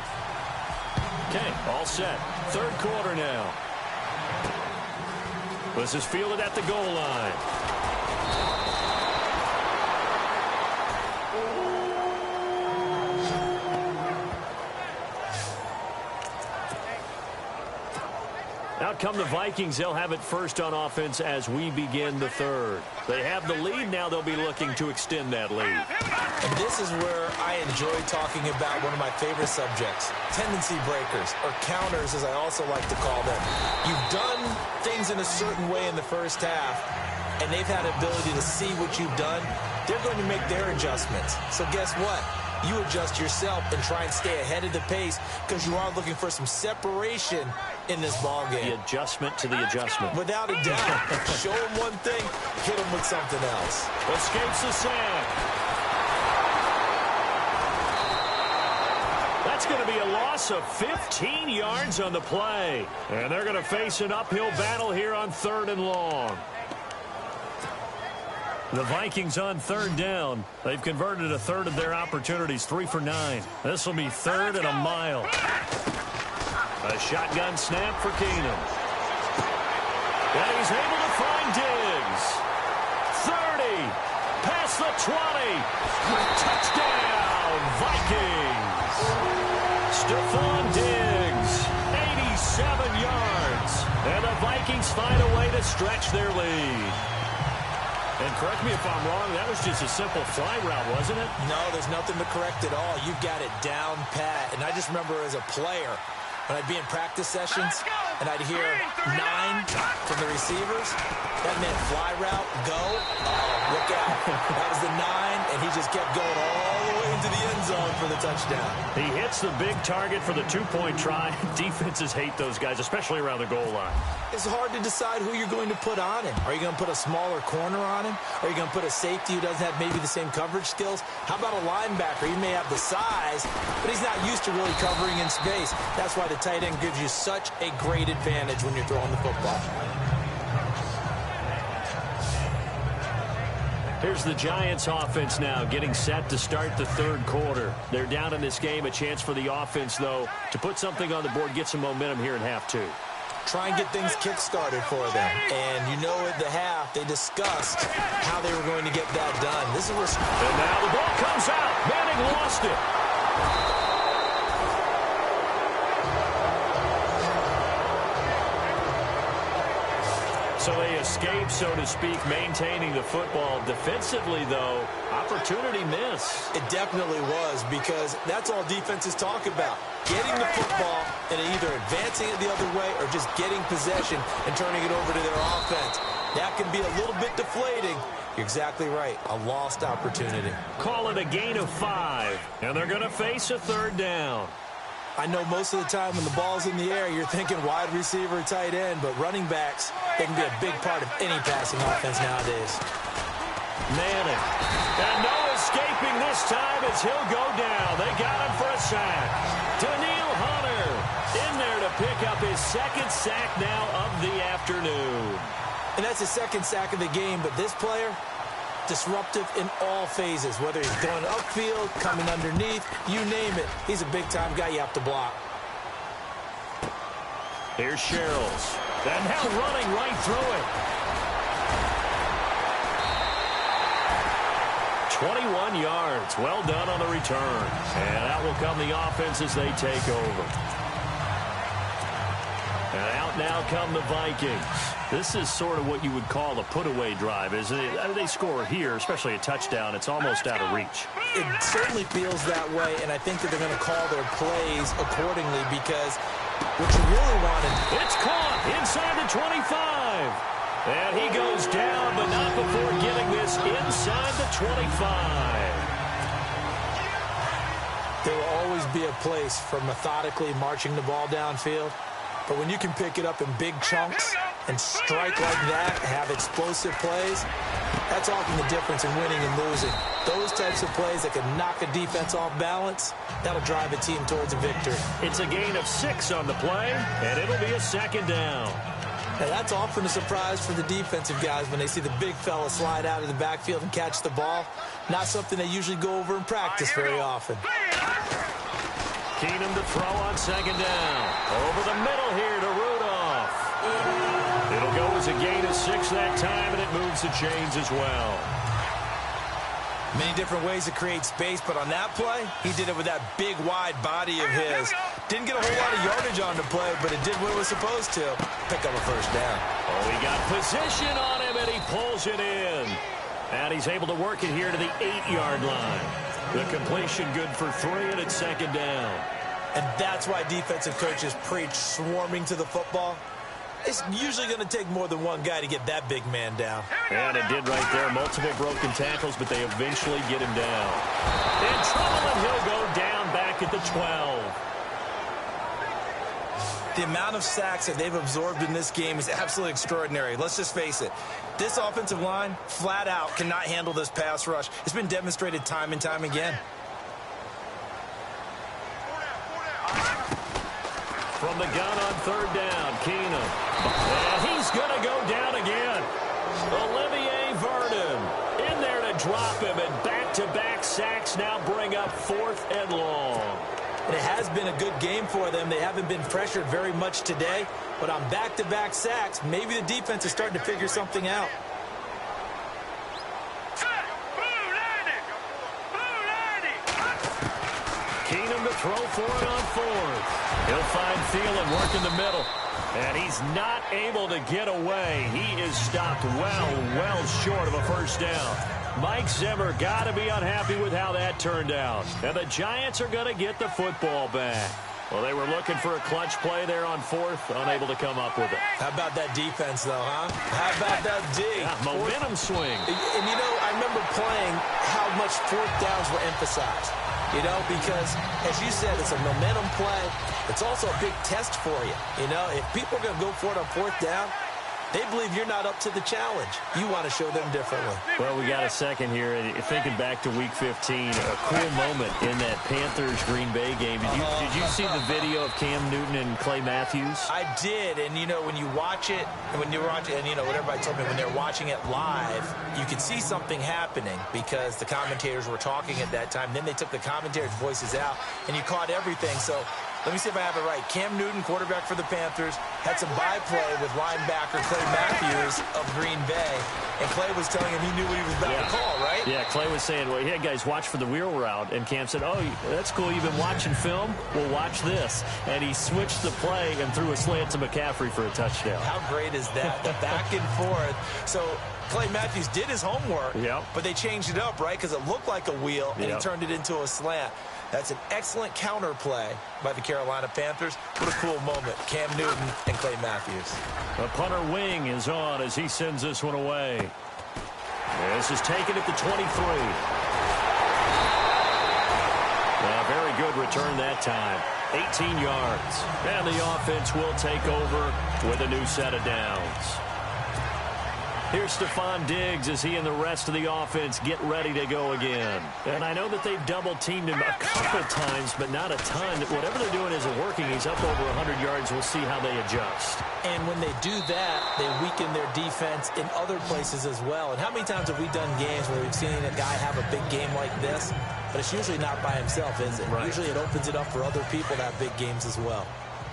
Okay, all set. Third quarter now. This is fielded at the goal line. Out come the Vikings. They'll have it first on offense as we begin the third. They have the lead. Now they'll be looking to extend that lead. And this is where I enjoy talking about one of my favorite subjects, tendency breakers, or counters, as I also like to call them. You've done things in a certain way in the first half, and they've had the ability to see what you've done. They're going to make their adjustments. So guess what? You adjust yourself and try and stay ahead of the pace, because you are looking for some separation in this ball game. The adjustment to the adjustment. Without a doubt. Show them one thing, hit them with something else. Escapes the sack. That's going to be a loss of 15 yards on the play. And they're going to face an uphill battle here on 3rd and long. The Vikings on 3rd down. They've converted a third of their opportunities, 3 for 9. This will be 3rd and a mile. A shotgun snap for Keenum. And he's able to find Diggs. 30. Past the 20. Touchdown, Vikings. Stephon Diggs, 87 yards. And the Vikings find a way to stretch their lead. And correct me if I'm wrong, that was just a simple fly route, wasn't it? No, there's nothing to correct at all. You've got it down pat. And I just remember as a player, when I'd be in practice sessions and I'd hear 9 from the receivers, that meant fly route, go. Uh-oh, look out. That was the 9, and he just kept going all the way into the end zone for the touchdown. He hits the big target for the 2-point try. Defenses hate those guys, especially around the goal line. It's hard to decide who you're going to put on him. Are you going to put a smaller corner on him? Are you going to put a safety who doesn't have maybe the same coverage skills? How about a linebacker? He may have the size, but he's not used to really covering in space. That's why the tight end gives you such a great advantage when you're throwing the football. Here's the Giants offense now getting set to start the third quarter. They're down in this game. A chance for the offense, though, to put something on the board, get some momentum here in half 2. try and get things kick-started for them. And you know at the half, they discussed how they were going to get that done. This is where... And now the ball comes out. Manning lost it. So they escape, so to speak, maintaining the football. Defensively, though, opportunity miss. It definitely was, because that's all defenses talk about. Getting the football and either advancing it the other way or just getting possession and turning it over to their offense. That can be a little bit deflating. You're exactly right. A lost opportunity. Call it a gain of 5, and they're going to face a 3rd down. I know most of the time when the ball's in the air, you're thinking wide receiver, tight end, but running backs, they can be a big part of any passing offense nowadays. Madden. And no escaping this time as he'll go down. They got him for a sack. Daniil Hunter in there to pick up his 2nd sack now of the afternoon. And that's his 2nd sack of the game, but this player, disruptive in all phases, whether he's going upfield, coming underneath, you name it. He's a big-time guy you have to block. Here's Sherrills. And now running right through it. 21 yards. Well done on the return. And out will come the offense as they take over. And out now come the Vikings. This is sort of what you would call a put-away drive, isn't it? They score here, especially a touchdown. It's almost out of reach. It certainly feels that way, and I think that they're going to call their plays accordingly, because what you really wanted... It's caught inside the 25. And he goes down, but not before getting this inside the 25. There will always be a place for methodically marching the ball downfield. But when you can pick it up in big chunks and strike like that, have explosive plays, that's often the difference in winning and losing. Those types of plays that can knock a defense off balance, that'll drive a team towards a victory. It's a gain of 6 on the play, and it'll be a 2nd down. Now, that's often a surprise for the defensive guys when they see the big fella slide out of the backfield and catch the ball. Not something they usually go over in practice very often. Keenum to throw on 2nd down. Over the middle here to Rudolph. It'll go as a gain of 6 that time, and it moves the chains as well. Many different ways to create space, but on that play, he did it with that big, wide body of his. Didn't get a whole lot of yardage on the play, but it did what it was supposed to. Pick up a 1st down. Oh, he got position on him, and he pulls it in. And he's able to work it here to the 8-yard line. The completion good for 3, and it's 2nd down. And that's why defensive coaches preach swarming to the football. It's usually going to take more than one guy to get that big man down. And it did right there. Multiple broken tackles, but they eventually get him down. In trouble, and he'll go down back at the 12. The amount of sacks that they've absorbed in this game is absolutely extraordinary. Let's just face it. This offensive line, flat out, cannot handle this pass rush. It's been demonstrated time and time again. From the gun on 3rd down, Keenum. And he's going to go down again. Olivier Vernon in there to drop him, and back-to-back sacks now bring up 4th and long. And it has been a good game for them. They haven't been pressured very much today, but on back-to-back sacks, maybe the defense is starting to figure something out. Keenum to throw for it on 4th. He'll find Thielen working the middle. And he's not able to get away. He is stopped well short of a 1st down. Mike Zimmer got to be unhappy with how that turned out. And the Giants are going to get the football back. Well, they were looking for a clutch play there on 4th, unable to come up with it. How about that defense, though, huh? How about that D? Yeah, momentum swing. And, you know, I remember playing how much 4th downs were emphasized. You know, because, as you said, it's a momentum play. It's also a big test for you. You know, if people are going to go for it on 4th down, they believe you're not up to the challenge. You want to show them differently. Well, we got a second here. Thinking back to Week 15, a cool moment in that Panthers-Green Bay game. Did you see the video of Cam Newton and Clay Matthews? I did, and, you know, when you watch it, and, you know, what everybody told me, when they're watching it live, you could see something happening because the commentators were talking at that time. Then they took the commentators' voices out, and you caught everything. So Let me see if I have it right. Cam Newton, quarterback for the Panthers, had some by-play with linebacker Clay Matthews of Green Bay. And Clay was telling him he knew what he was about to call, right? Yeah, Clay was saying, well, yeah, guys, watch for the wheel route. And Cam said, oh, that's cool. You've been watching film? Well, watch this. And he switched the play and threw a slant to McCaffrey for a touchdown. How great is that? The back and forth. So Clay Matthews did his homework, but they changed it up, right? Because it looked like a wheel, and he turned it into a slant. That's an excellent counter play by the Carolina Panthers. What a cool moment. Cam Newton and Clay Matthews. The punter wing is on as he sends this one away. This is taken at the 23. A very good return that time. 18 yards. And the offense will take over with a new set of downs. Here's Stephon Diggs as he and the rest of the offense get ready to go again. And I know that they've double-teamed him a couple times, but not a ton. Whatever they're doing isn't working. He's up over 100 yards. We'll see how they adjust. And when they do that, they weaken their defense in other places as well. And how many times have we done games where we've seen a guy have a big game like this? But it's usually not by himself, is it? Right. Usually it opens it up for other people to have big games as well.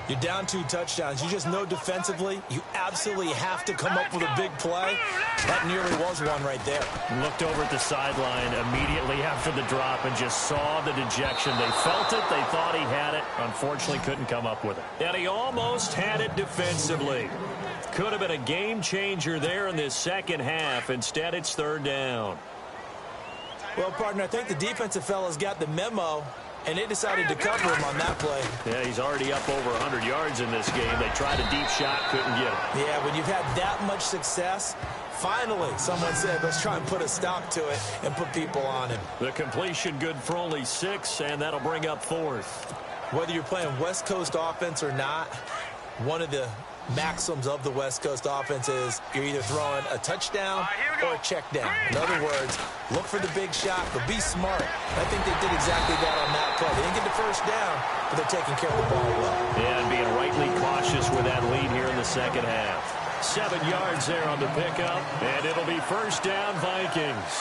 You're down 2 touchdowns. You just know defensively you absolutely have to come up with a big play. That nearly was one right there. Looked over at the sideline immediately after the drop and just saw the dejection. They felt it. They thought he had it. Unfortunately, couldn't come up with it. And he almost had it defensively. Could have been a game changer there in this second half. Instead, it's 3rd down. Well, partner, I think the defensive fellas got the memo, and they decided to cover him on that play. Yeah, he's already up over 100 yards in this game. They tried a deep shot, couldn't get it. Yeah, when you've had that much success, finally someone said, let's try and put a stop to it and put people on him. The completion good for only 6, and that'll bring up 4th. Whether you're playing West Coast offense or not, one of the maxims of the West Coast offense is you're either throwing a touchdown or a check down. In other words, look for the big shot, but be smart. I think they did exactly that on that play. They didn't get the first down, but they're taking care of the ball well. Yeah, and being rightly cautious with that lead here in the second half. 7 yards there on the pickup, and it'll be 1st down Vikings.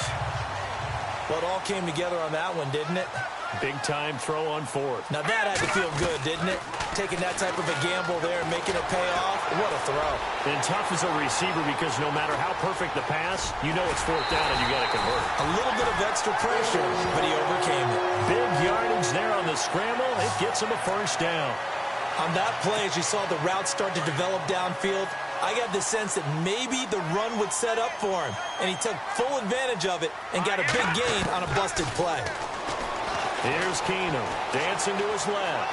Well, it all came together on that one, didn't it? Big-time throw on 4th. Now that had to feel good, didn't it? Taking that type of a gamble there and making it pay off. What a throw. And tough as a receiver because no matter how perfect the pass, you know it's 4th down and you got to convert. A little bit of extra pressure, but he overcame it. Big yardage there on the scramble. It gets him a 1st down. On that play, as you saw the route start to develop downfield, I got the sense that maybe the run would set up for him. And he took full advantage of it and got a big gain on a busted play. Here's Keenum dancing to his left.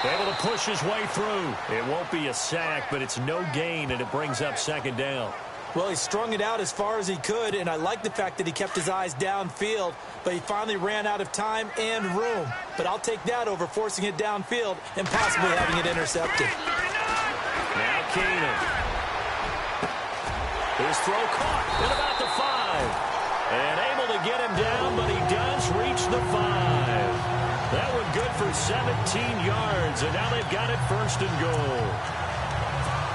Able to push his way through. It won't be a sack, but it's no gain, and it brings up 2nd down. Well, he strung it out as far as he could, and I like the fact that he kept his eyes downfield, but he finally ran out of time and room. But I'll take that over forcing it downfield and possibly having it intercepted. Now Keenum. His throw caught at about the 5. And able to get him down, but he does reach the 5. That one good for 17 yards, and now they've got it 1st and goal.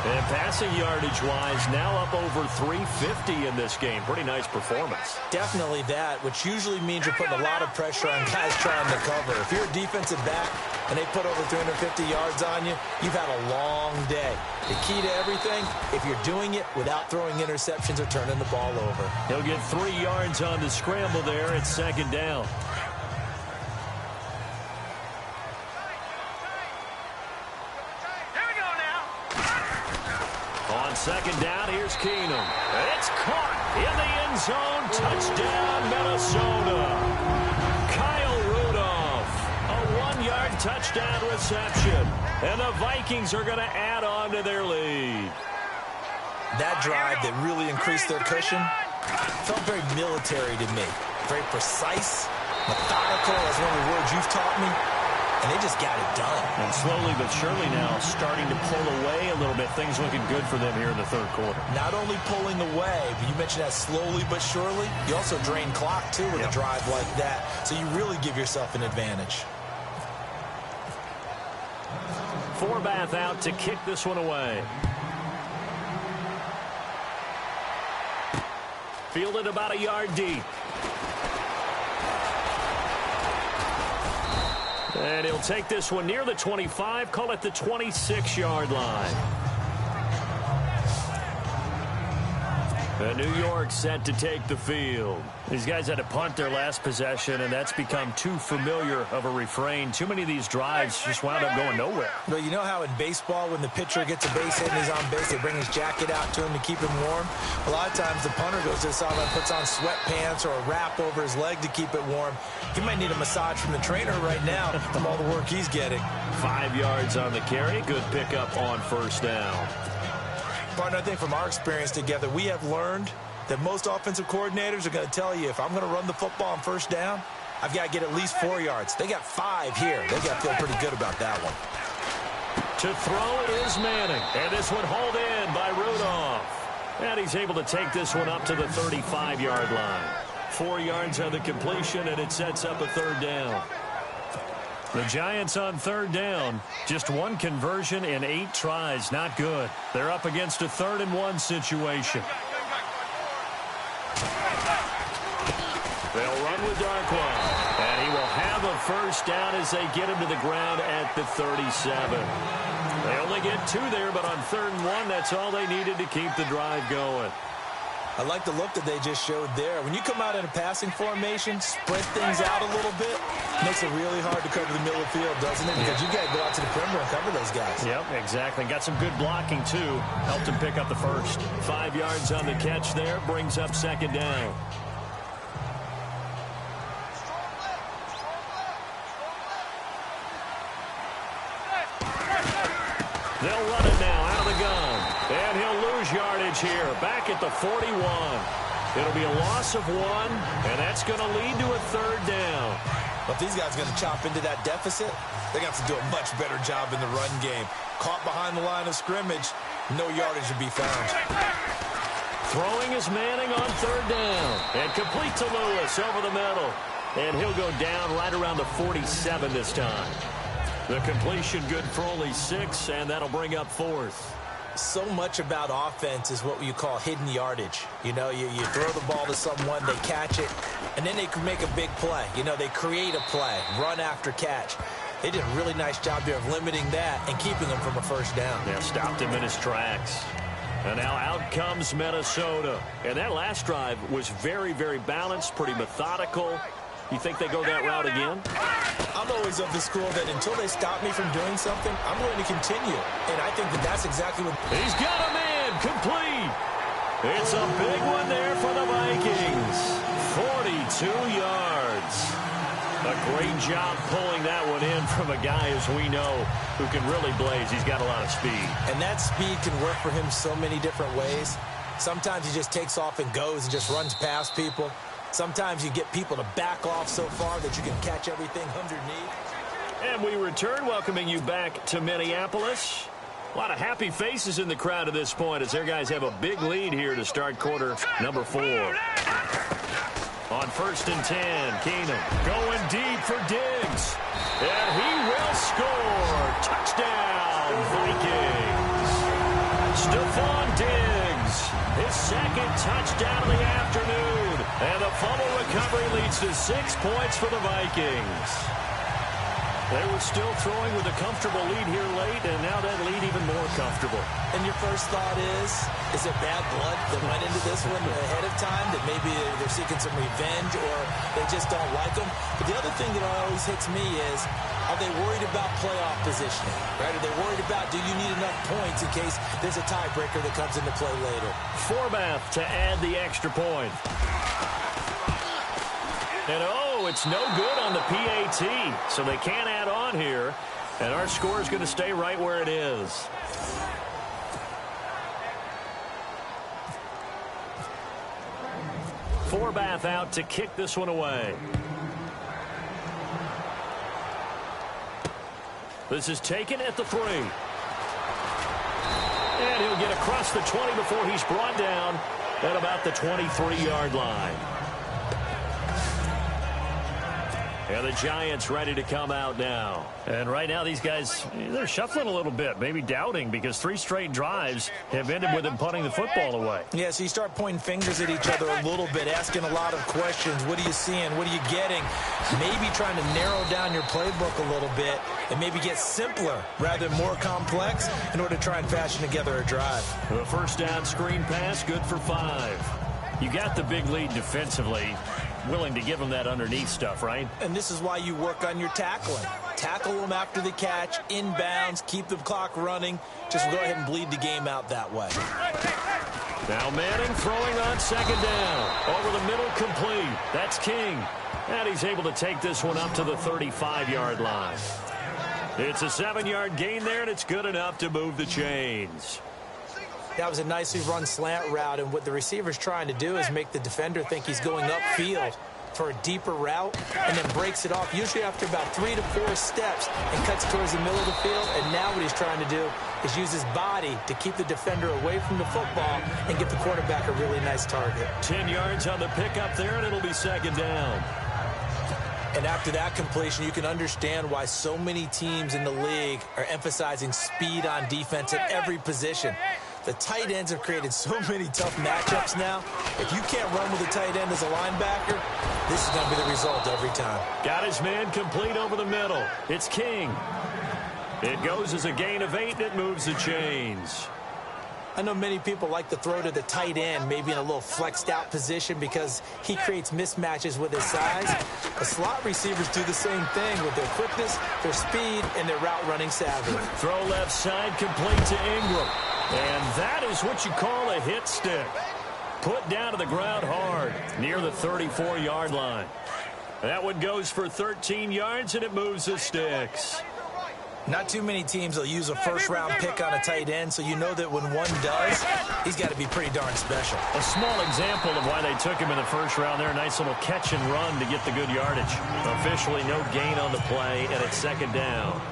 And passing yardage-wise, now up over 350 in this game. Pretty nice performance. Definitely that, which usually means you're putting a lot of pressure on guys trying to cover. If you're a defensive back and they put over 350 yards on you, you've had a long day. The key to everything, if you're doing it without throwing interceptions or turning the ball over. He'll get 3 yards on the scramble there at 2nd down. On 2nd down, here's Keenum. It's caught in the end zone. Touchdown, Minnesota. Kyle Rudolph, a 1-yard touchdown reception. And the Vikings are going to add on to their lead. That drive that really increased their cushion felt very military to me. Very precise, methodical, as one of the words you've taught me. And they just got it done. And slowly but surely now starting to pull away a little bit. Things looking good for them here in the 3rd quarter. Not only pulling away, but you mentioned that slowly but surely. You also drain clock, too, with a drive like that. So you really give yourself an advantage. Forbath out to kick this one away. Fielded about a yard deep. And he'll take this one near the 25, call it the 26-yard line. New York set to take the field. These guys had to punt their last possession, and that's become too familiar of a refrain. Too many of these drives just wound up going nowhere. Well, you know how in baseball, when the pitcher gets a base hit and he's on base, they bring his jacket out to him to keep him warm? A lot of times the punter goes to the sideline, puts on sweatpants or a wrap over his leg to keep it warm. He might need a massage from the trainer right now from all the work he's getting. 5 yards on the carry. Good pickup on first down. Partner, I think from our experience together, we have learned that most offensive coordinators are going to tell you, if I'm going to run the football on first down, I've got to get at least 4 yards. They got 5 here. They got to feel pretty good about that one. To throw is Manning, and this one hauled in by Rudolph. And he's able to take this one up to the 35-yard line. 4 yards on the completion, and it sets up a third down. The Giants on third down. Just one conversion in 8 tries. Not good. They're up against a 3rd-and-1 situation. They'll run with Darkwa. And he will have a first down as they get him to the ground at the 37. They only get 2 there, but on 3rd-and-1, that's all they needed to keep the drive going. I like the look that they just showed there. When you come out in a passing formation, spread things out a little bit, makes it really hard to cover the middle of the field, doesn't it? Because you got to go out to the perimeter and cover those guys. Yep, exactly. Got some good blocking, too. Helped him pick up the first. 5 yards on the catch there, brings up second down. They'll run it now out of the gun. And he'll lose yardage here, back at the 41. It'll be a loss of 1, and that's going to lead to a third down. But if these guys are going to chop into that deficit, they're going to have to do a much better job in the run game. Caught behind the line of scrimmage, no yardage to be found. Throwing is Manning on third down. And complete to Lewis over the middle. And he'll go down right around the 47 this time. The completion good for only 6, and that'll bring up 4th. So much about offense is what you call hidden yardage. You know, you throw the ball to someone, they catch it, and then they can make a big play. You know, they create a play, run after catch. They did a really nice job there of limiting that and keeping him from a first down. Yeah, stopped him in his tracks. And now out comes Minnesota. And that last drive was very, very balanced, pretty methodical. You think they go that route again? I'm always of the school that until they stop me from doing something, I'm going to continue. And I think that that's exactly what... He's got a man complete. It's a big one there for the Vikings. 42 yards. A great job pulling that one in from a guy, as we know, who can really blaze. He's got a lot of speed. And that speed can work for him so many different ways. Sometimes he just takes off and goes and just runs past people. Sometimes you get people to back off so far that you can catch everything underneath. And we return, welcoming you back to Minneapolis. A lot of happy faces in the crowd at this point as their guys have a big lead here to start quarter number 4. On 1st and 10, Keenum going deep for Diggs. And he will score. Touchdown, Vikings. Stephon Diggs, his 2nd touchdown of the afternoon. And the fumble recovery leads to 6 points for the Vikings. They were still throwing with a comfortable lead here late, and now that lead even more comfortable. And your first thought is it bad blood that went into this one ahead of time, that maybe they're seeking some revenge or they just don't like them? But the other thing that always hits me is, are they worried about playoff positioning? Right? Are they worried about, do you need enough points in case there's a tiebreaker that comes into play later? Forbath to add the extra point. And oh, it's no good on the PAT, so they can't add on here. And our score is going to stay right where it is. Forbath out to kick this one away. This is taken at the 3. And he'll get across the 20 before he's brought down at about the 23-yard line. And the Giants ready to come out now. And right now these guys, they're shuffling a little bit, maybe doubting, because 3 straight drives have ended with them punting the football away. Yeah, so you start pointing fingers at each other a little bit, asking a lot of questions. What are you seeing? What are you getting? Maybe trying to narrow down your playbook a little bit and maybe get simpler rather than more complex in order to try and fashion together a drive. The first down screen pass, good for 5. You got the big lead defensively, willing to give them that underneath stuff, right? And this is why you work on your tackling. Tackle them after the catch, inbounds, keep the clock running. Just go ahead and bleed the game out that way. Now Manning throwing on second down. Over the middle, complete. That's King. And he's able to take this one up to the 35-yard line. It's a 7-yard gain there, and it's good enough to move the chains. That was a nicely run slant route, and what the receiver's trying to do is make the defender think he's going upfield for a deeper route and then breaks it off, usually after about 3 to 4 steps, and cuts towards the middle of the field. And now what he's trying to do is use his body to keep the defender away from the football and get the quarterback a really nice target. 10 yards on the pickup there, and it'll be second down. And after that completion, you can understand why so many teams in the league are emphasizing speed on defense at every position. The tight ends have created so many tough matchups now. If you can't run with a tight end as a linebacker, this is going to be the result every time. Got his man complete over the middle. It's King. It goes as a gain of 8, and it moves the chains. I know many people like to throw to the tight end, maybe in a little flexed out position because he creates mismatches with his size. The slot receivers do the same thing with their quickness, their speed, and their route running savvy. Throw left side, complete to Ingram. And that is what you call a hit stick. Put down to the ground hard near the 34-yard line. That one goes for 13 yards, and it moves the sticks. Not too many teams will use a first-round pick on a tight end, so you know that when one does, he's got to be pretty darn special. A small example of why they took him in the first round there. Nice little catch and run to get the good yardage. Officially no gain on the play, and it's second down.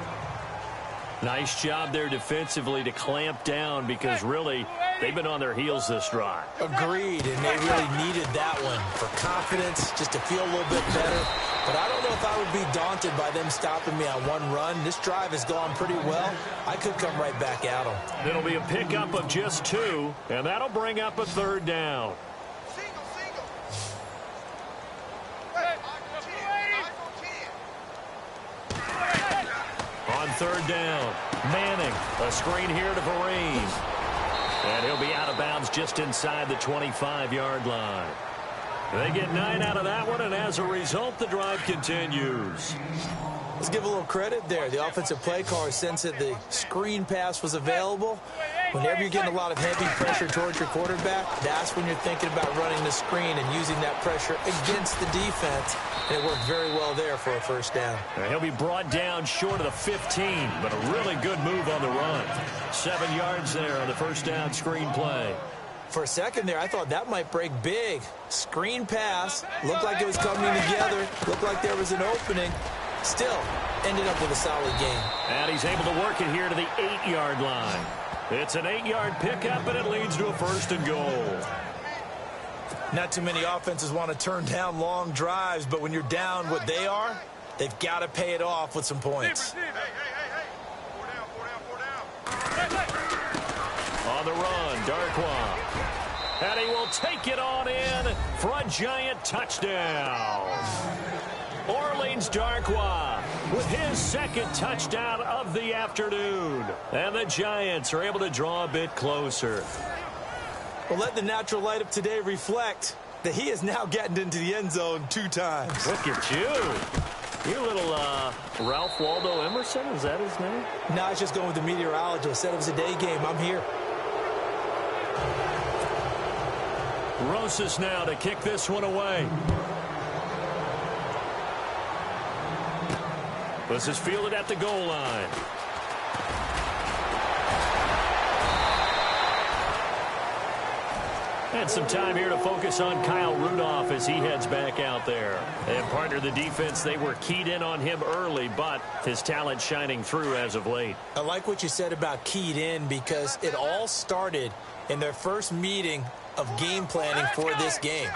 Nice job there defensively to clamp down because really they've been on their heels this drive. Agreed, and they really needed that one for confidence, just to feel a little bit better. But I don't know if I would be daunted by them stopping me on one run. This drive has gone pretty well. I could come right back at them. It'll be a pickup of just 2, and that'll bring up a third down. On third down, Manning, a screen here to Vereen. And he'll be out of bounds just inside the 25-yard line. They get 9 out of that one, and as a result, the drive continues. Let's give a little credit there. The offensive play caller sensed that the screen pass was available. Whenever you're getting a lot of heavy pressure towards your quarterback, that's when you're thinking about running the screen and using that pressure against the defense. And it worked very well there for a first down. He'll be brought down short of the 15, but a really good move on the run. 7 yards there on the first down screen play. For a second there, I thought that might break big. Screen pass, looked like it was coming together, looked like there was an opening. Still, ended up with a solid game. And he's able to work it here to the 8-yard line. It's an 8-yard pickup, and it leads to a first and goal. Not too many offenses want to turn down long drives, but when you're down what they are, they've got to pay it off with some points. On the run, Darkwa. And he will take it on in for a Giant touchdown. Orleans Darkwa with his second touchdown of the afternoon. And the Giants are able to draw a bit closer. Well, let the natural light of today reflect that he has now gotten into the end zone 2 times. Look at you. You little Ralph Waldo Emerson, is that his name? No, I was just going with the meteorologist. Said it was a day game. I'm here. Rosas now to kick this one away. This is fielded at the goal line. And some time here to focus on Kyle Rudolph as he heads back out there. And partner, the defense, they were keyed in on him early, but his talent shining through as of late. I like what you said about keyed in because it all started in their first meeting of game planning for this game.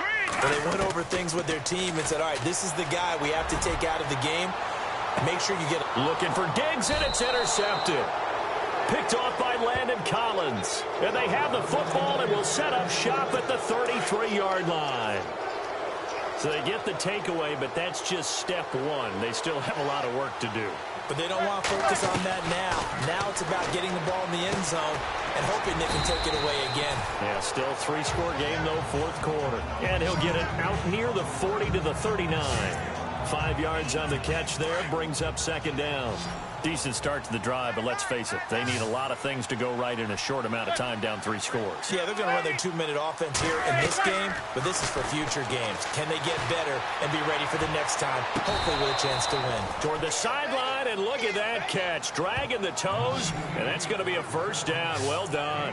Well, they went over things with their team and said, all right, this is the guy we have to take out of the game. Make sure you get it. Looking for Diggs, and it's intercepted. Picked off by Landon Collins. And they have the football and will set up shop at the 33-yard line. So they get the takeaway, but that's just step one. They still have a lot of work to do. But they don't want to focus on that now. Now it's about getting the ball in the end zone and hoping they can take it away again. Yeah, still three-score game, though, fourth quarter. And he'll get it out near the 40 to the 39. 5 yards on the catch there, brings up second down. Decent start to the drive, but let's face it, they need a lot of things to go right in a short amount of time, down 3 scores. Yeah, they're going to run their 2-minute offense here in this game, but this is for future games. Can they get better and be ready for the next time, hopefully with a chance to win? Toward the sideline, and look at that catch. Dragging the toes, and that's going to be a first down. Well done.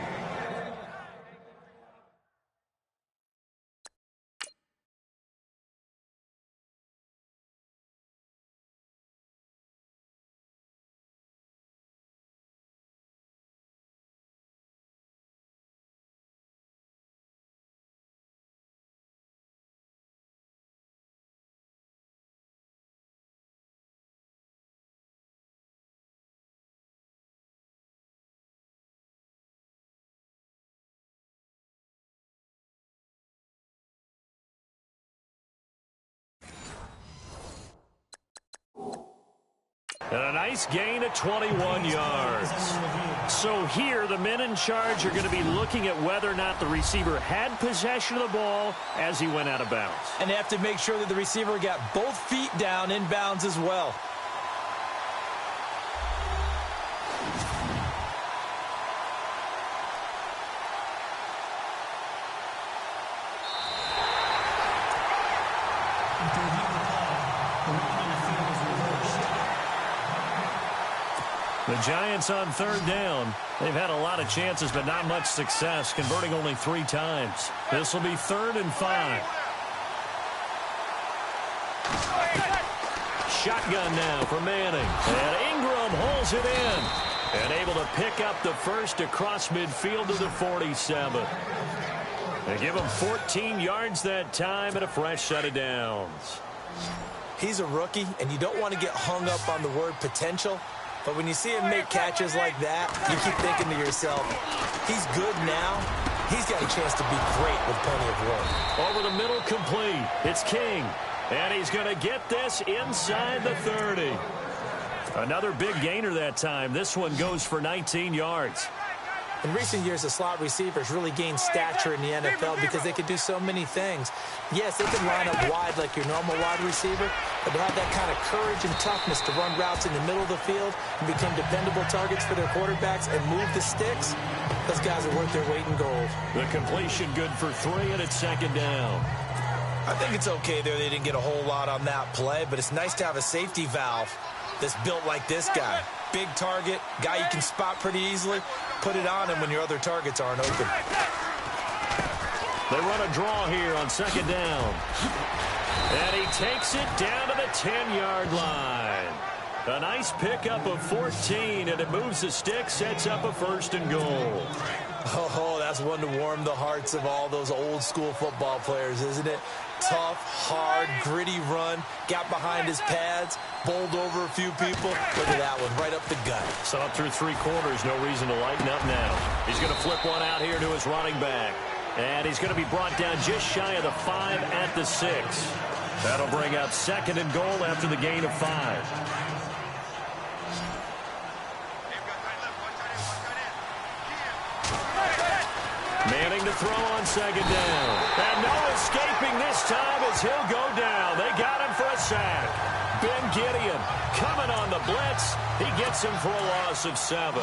And a nice gain of 21 yards. So here, the men in charge are going to be looking at whether or not the receiver had possession of the ball as he went out of bounds. And they have to make sure that the receiver got both feet down in bounds as well. The Giants on third down. They've had a lot of chances, but not much success, converting only 3 times. This will be 3rd and 5. Shotgun now for Manning. And Ingram holds it in. And able to pick up the first across midfield to the 47. They give him 14 yards that time and a fresh set of downs. He's a rookie, and you don't want to get hung up on the word potential. But when you see him make catches like that, you keep thinking to yourself, he's good now. He's got a chance to be great with plenty of work. Over the middle, complete. It's King. And he's going to get this inside the 30. Another big gainer that time. This one goes for 19 yards. In recent years, the slot receivers really gained stature in the NFL because they could do so many things. Yes, they can line up wide like your normal wide receiver, but to have that kind of courage and toughness to run routes in the middle of the field and become dependable targets for their quarterbacks and move the sticks, those guys are worth their weight in gold. The completion good for 3, and it's second down. I think it's okay there. They didn't get a whole lot on that play, but it's nice to have a safety valve that's built like this guy. Big target, guy you can spot pretty easily. Put it on him when your other targets aren't open. They run a draw here on second down. And he takes it down to the 10-yard line. A nice pickup of 14, and it moves the stick, sets up a 1st and goal. Oh, that's one to warm the hearts of all those old-school football players, isn't it? Tough, hard, gritty run, got behind his pads, bowled over a few people. Look at that one, right up the gut. Saw it through 3 quarters, no reason to lighten up now. He's going to flip one out here to his running back. And he's going to be brought down just shy of the 5 at the 6. That'll bring up 2nd and goal after the gain of 5. Manning to throw on second down. And no escaping this time as he'll go down. They got him for a sack. Ben Gideon coming on the blitz. He gets him for a loss of 7.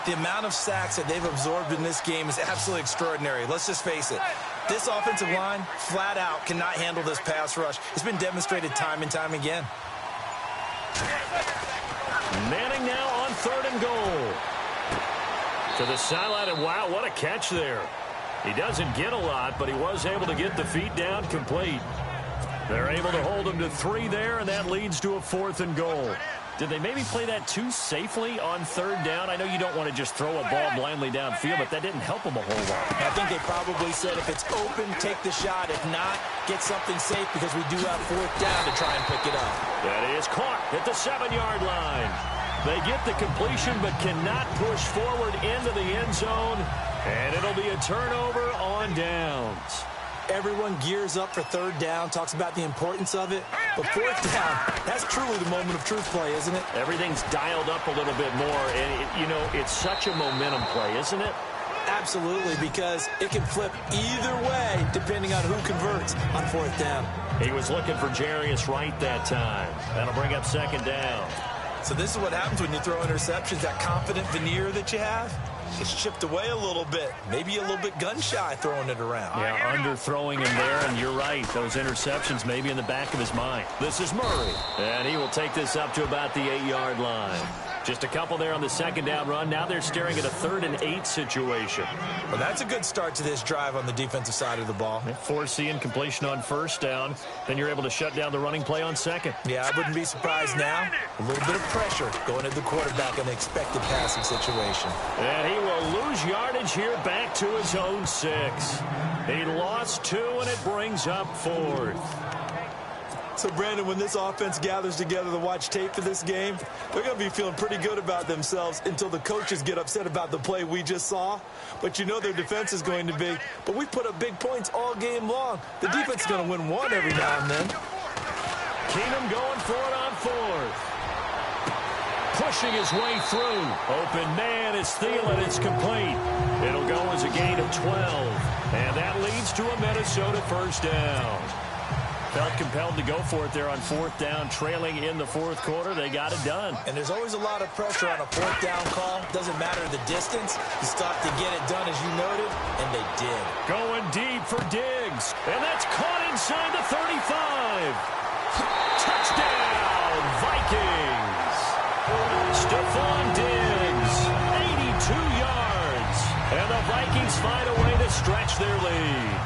The amount of sacks that they've absorbed in this game is absolutely extraordinary. Let's just face it. This offensive line, flat out, cannot handle this pass rush. It's been demonstrated time and time again. Manning now on 3rd and goal. To the sideline, and wow, what a catch there. He doesn't get a lot, but he was able to get the feet down complete. They're able to hold him to 3 there, and that leads to a 4th and goal. Did they maybe play that too safely on third down? I know you don't want to just throw a ball blindly downfield, but that didn't help them a whole lot. I think they probably said if it's open, take the shot. If not, get something safe because we do have fourth down to try and pick it up. That is caught at the 7-yard line. They get the completion but cannot push forward into the end zone, and it'll be a turnover on downs. Everyone gears up for third down, talks about the importance of it. But fourth down, that's truly the moment of truth play, isn't it? Everything's dialed up a little bit more, and, it's such a momentum play, isn't it? Absolutely, because it can flip either way depending on who converts on fourth down. He was looking for Jarius Wright that time. That'll bring up second down. So this is what happens when you throw interceptions, that confident veneer that you have. It's chipped away a little bit. Maybe a little bit gun-shy throwing it around. Yeah, underthrowing him there, and you're right. Those interceptions may be in the back of his mind. This is Murray, and he will take this up to about the 8-yard line. Just a couple there on the second down run. Now they're staring at a 3rd and 8 situation. Well, that's a good start to this drive on the defensive side of the ball. Forcing completion on first down. Then you're able to shut down the running play on second. Yeah, I wouldn't be surprised now. A little bit of pressure going at the quarterback in the expected passing situation. And he will lose yardage here back to his own 6. He lost 2, and it brings up 4th. So, Brandon, when this offense gathers together to watch tape for this game, they're going to be feeling pretty good about themselves until the coaches get upset about the play we just saw. But you know their defense is going to be. But we put up big points all game long. The defense is going to win one every now and then. Keenum going for it on 4th. Pushing his way through. Open man is Thielen. It's complete. It'll go as a gain of 12. And that leads to a Minnesota first down. Felt compelled to go for it there on 4th down, trailing in the 4th quarter. They got it done. And there's always a lot of pressure on a 4th down call. Doesn't matter the distance. You stop to get it done, as you noted, and they did. Going deep for Diggs. And that's caught inside the 35. Touchdown, Vikings. Stephon Diggs, 82 yards. And the Vikings find a way to stretch their lead.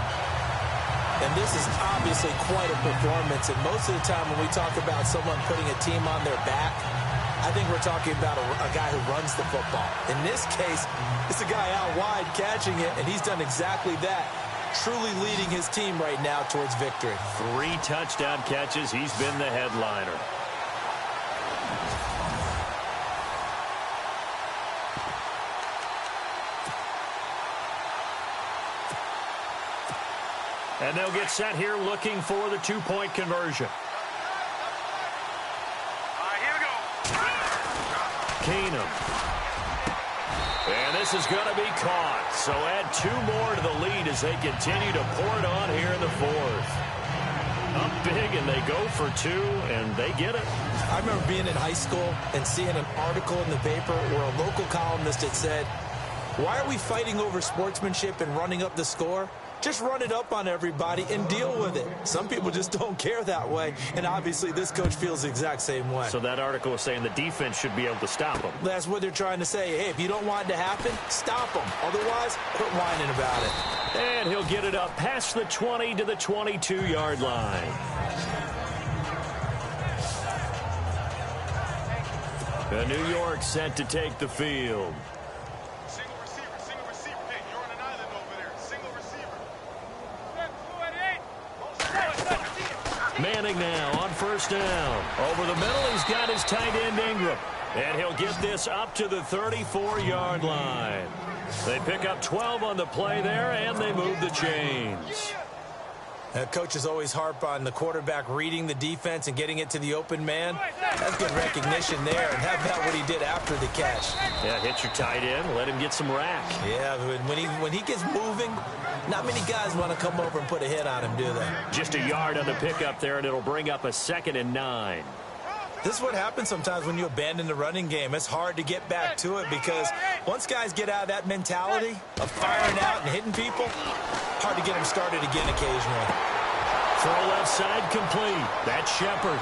And this is obviously quite a performance. And most of the time when we talk about someone putting a team on their back, I think we're talking about a guy who runs the football. In this case, it's a guy out wide catching it, and he's done exactly that, truly leading his team right now towards victory. 3 touchdown catches. He's been the headliner. And they'll get set here looking for the 2-point conversion. Here we go. Keenum. And this is going to be caught. So add 2 more to the lead as they continue to pour it on here in the 4th. Up big, and they go for 2, and they get it. I remember being in high school and seeing an article in the paper where a local columnist had said, "Why are we fighting over sportsmanship and running up the score? Just run it up on everybody and deal with it." Some people just don't care that way, and obviously this coach feels the exact same way. So that article is saying the defense should be able to stop them. That's what they're trying to say. Hey, if you don't want it to happen, stop them. Otherwise, quit whining about it. And he'll get it up past the 20 to the 22-yard line. New York set to take the field. Single receiver. Hey, you're on an island over there. Single receiver. Manning now on first down. Over the middle, he's got his tight end Ingram. And he'll get this up to the 34-yard line. They pick up 12 on the play there, and they move the chains. Coaches always harp on the quarterback reading the defense and getting it to the open man. That's good recognition there, and how about what he did after the catch? Yeah, hit your tight end, let him get some rack. Yeah, when he gets moving, not many guys want to come over and put a hit on him, do they? Just a yard on the pickup there, and it'll bring up a 2nd and 9. This is what happens sometimes when you abandon the running game. It's hard to get back to it because once guys get out of that mentality of firing out and hitting people, hard to get them started again occasionally. Throw left side complete. That's Shepard.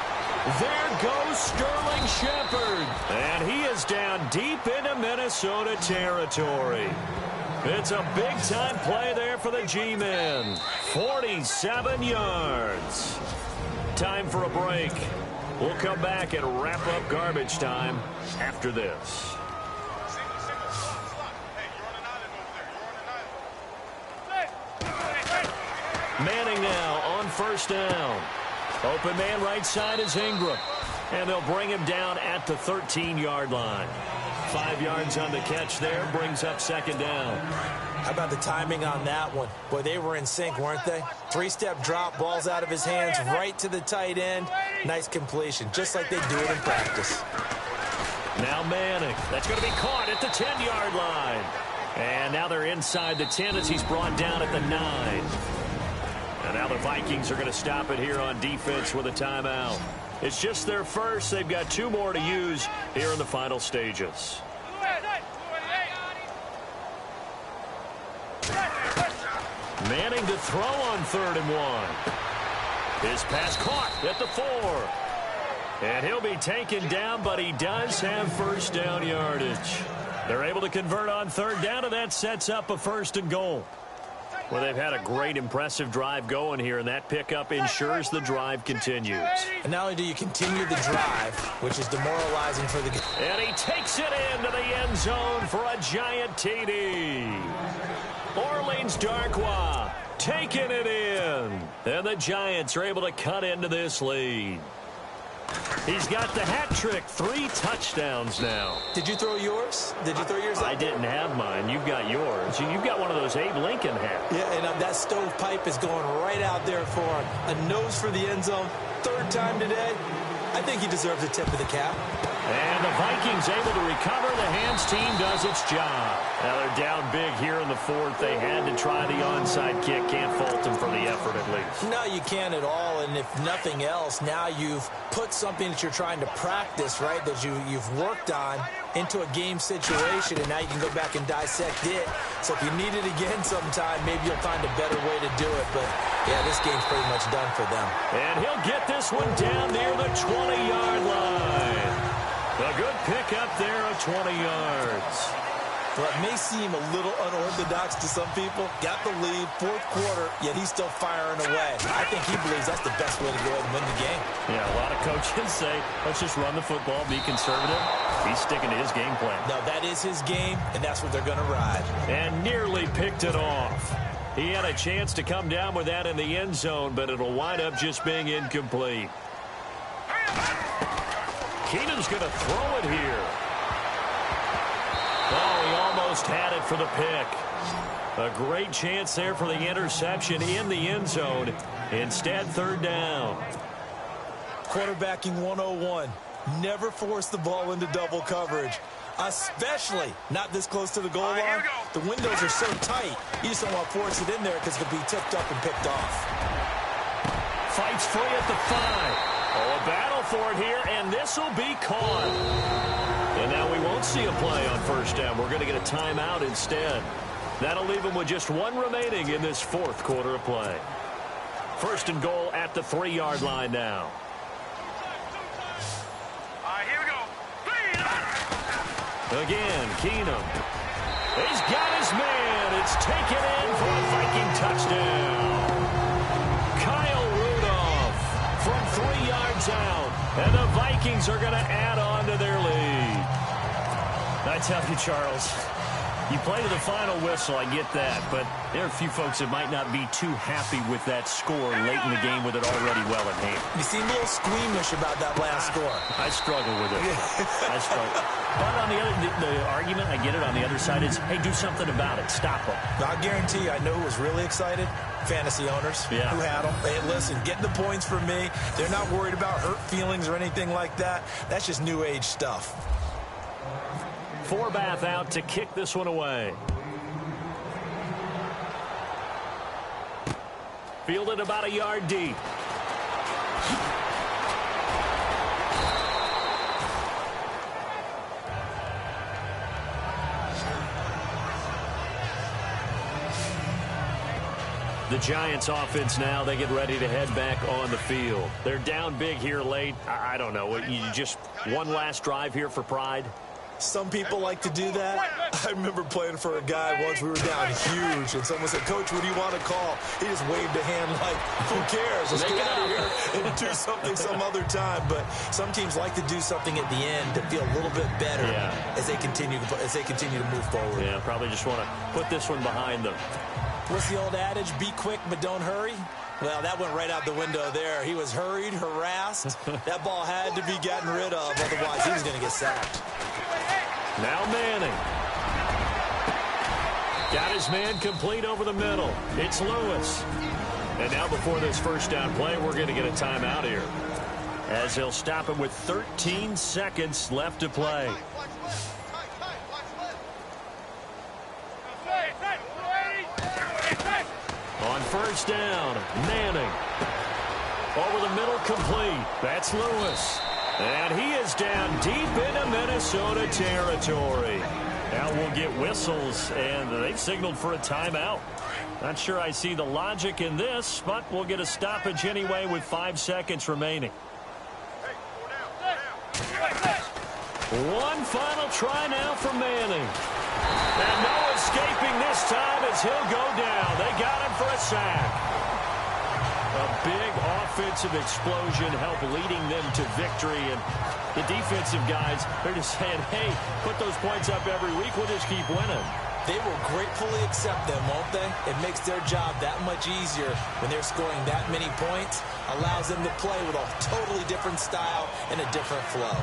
There goes Sterling Shepard. And he is down deep into Minnesota territory. It's a big-time play there for the G-men. 47 yards. Time for a break. We'll come back and wrap up garbage time after this. Manning now on first down. Open man right side is Ingram. And they'll bring him down at the 13-yard line. 5 yards on the catch there, brings up second down. How about the timing on that one? Boy, they were in sync, weren't they? 3-step drop, ball's out of his hands, right to the tight end. Nice completion, just like they do it in practice. Now Manning. That's going to be caught at the 10-yard line. And now they're inside the 10 as he's brought down at the 9. And now the Vikings are going to stop it here on defense with a timeout. It's just their first. They've got 2 more to use here in the final stages. Manning to throw on 3rd and 1. His pass caught at the 4. And he'll be taken down, but he does have first down yardage. They're able to convert on 3rd down, and that sets up a 1st and goal. Well, they've had a great, impressive drive going here, and that pickup ensures the drive continues. And not only do you continue the drive, which is demoralizing for the game. And he takes it into the end zone for a giant TD. Orleans Darkwa taking it in. And the Giants are able to cut into this lead. He's got the hat trick, 3 touchdowns now. Did you throw yours? Did you throw yours out? I didn't have mine. You've got yours. You've got one of those Abe Lincoln hats. Yeah, and that stovepipe is going right out there for him. A nose for the end zone. 3rd time today. I think he deserves a tip of the cap. And the Vikings able to recover. The hands team does its job. Now they're down big here in the 4th. They had to try the onside kick. Can't fault them for the effort at least. No, you can't at all. And if nothing else, now you've put something that you're trying to practice, right, that you've worked on into a game situation, and now you can go back and dissect it. So if you need it again sometime, maybe you'll find a better way to do it. But, yeah, this game's pretty much done for them. And he'll get this one down near the 20-yard line. A good pickup there of 20 yards. Well, it may seem a little unorthodox to some people. Got the lead, 4th quarter, yet he's still firing away. I think he believes that's the best way to go ahead and win the game. Yeah, a lot of coaches say, let's just run the football, be conservative. He's sticking to his game plan. No, that is his game, and that's what they're going to ride. And nearly picked it off. He had a chance to come down with that in the end zone, but it'll wind up just being incomplete. Keenum's going to throw it here. Oh, he almost had it for the pick. A great chance there for the interception in the end zone. Instead, 3rd down. Quarterbacking 101. Never force the ball into double coverage, especially not this close to the goal line. The windows are so tight, you just don't want to force it in there because it could be tipped up and picked off. Fights free at the 5. Oh, a battle for it here, and this will be caught. And now we won't see a play on 1st down. We're going to get a timeout instead. That'll leave them with just 1 remaining in this 4th quarter of play. 1st and goal at the 3-yard line now. Here we go. Again, Keenum. He's got his man. It's taken in for a Viking touchdown. Kyle Rudolph from 3 yards out. And the Vikings are going to add on to their lead. I tell you, Charles, you play to the final whistle, I get that. But there are a few folks that might not be too happy with that score late in the game with it already well in hand. You seem a little squeamish about that last score. I struggle with it. I struggle. But on the argument, I get it, on the other side is, hey, do something about it. Stop them. I guarantee you, I know who was really excited. Fantasy owners who had them. Hey, listen, getting the points for me. They're not worried about hurt feelings or anything like that. That's just new age stuff. Forbath out to kick this one away. Fielded about a yard deep. The Giants offense now, they get ready to head back on the field. They're down big here late. I don't know. You just one last drive here for pride? Some people like to do that. I remember playing for a guy once. We were down huge, and someone said, "Coach, what do you want to call?" He just waved a hand like, "Who cares? Let's get out of here and do something some other time." But some teams like to do something at the end to feel a little bit better as they continue to move forward. Yeah, probably just want to put this one behind them. What's the old adage? Be quick, but don't hurry. Well, that went right out the window there. He was hurried, harassed. That ball had to be gotten rid of, otherwise he was going to get sacked. Now Manning. Got his man complete over the middle. It's Lewis. And now before this first down play, we're going to get a timeout here, as he'll stop it with 13 seconds left to play. On first down, Manning. Over the middle, complete. That's Lewis. And he is down deep into Minnesota territory. Now we'll get whistles, and they've signaled for a timeout. Not sure I see the logic in this, but we'll get a stoppage anyway with 5 seconds remaining. One final try now for Manning. And no escaping this time as he'll go down. They got him for a sack. A big offensive explosion helped leading them to victory. And the defensive guys, they're just saying, hey, put those points up every week. We'll just keep winning. They will gratefully accept them, won't they? It makes their job that much easier when they're scoring that many points. Allows them to play with a totally different style and a different flow.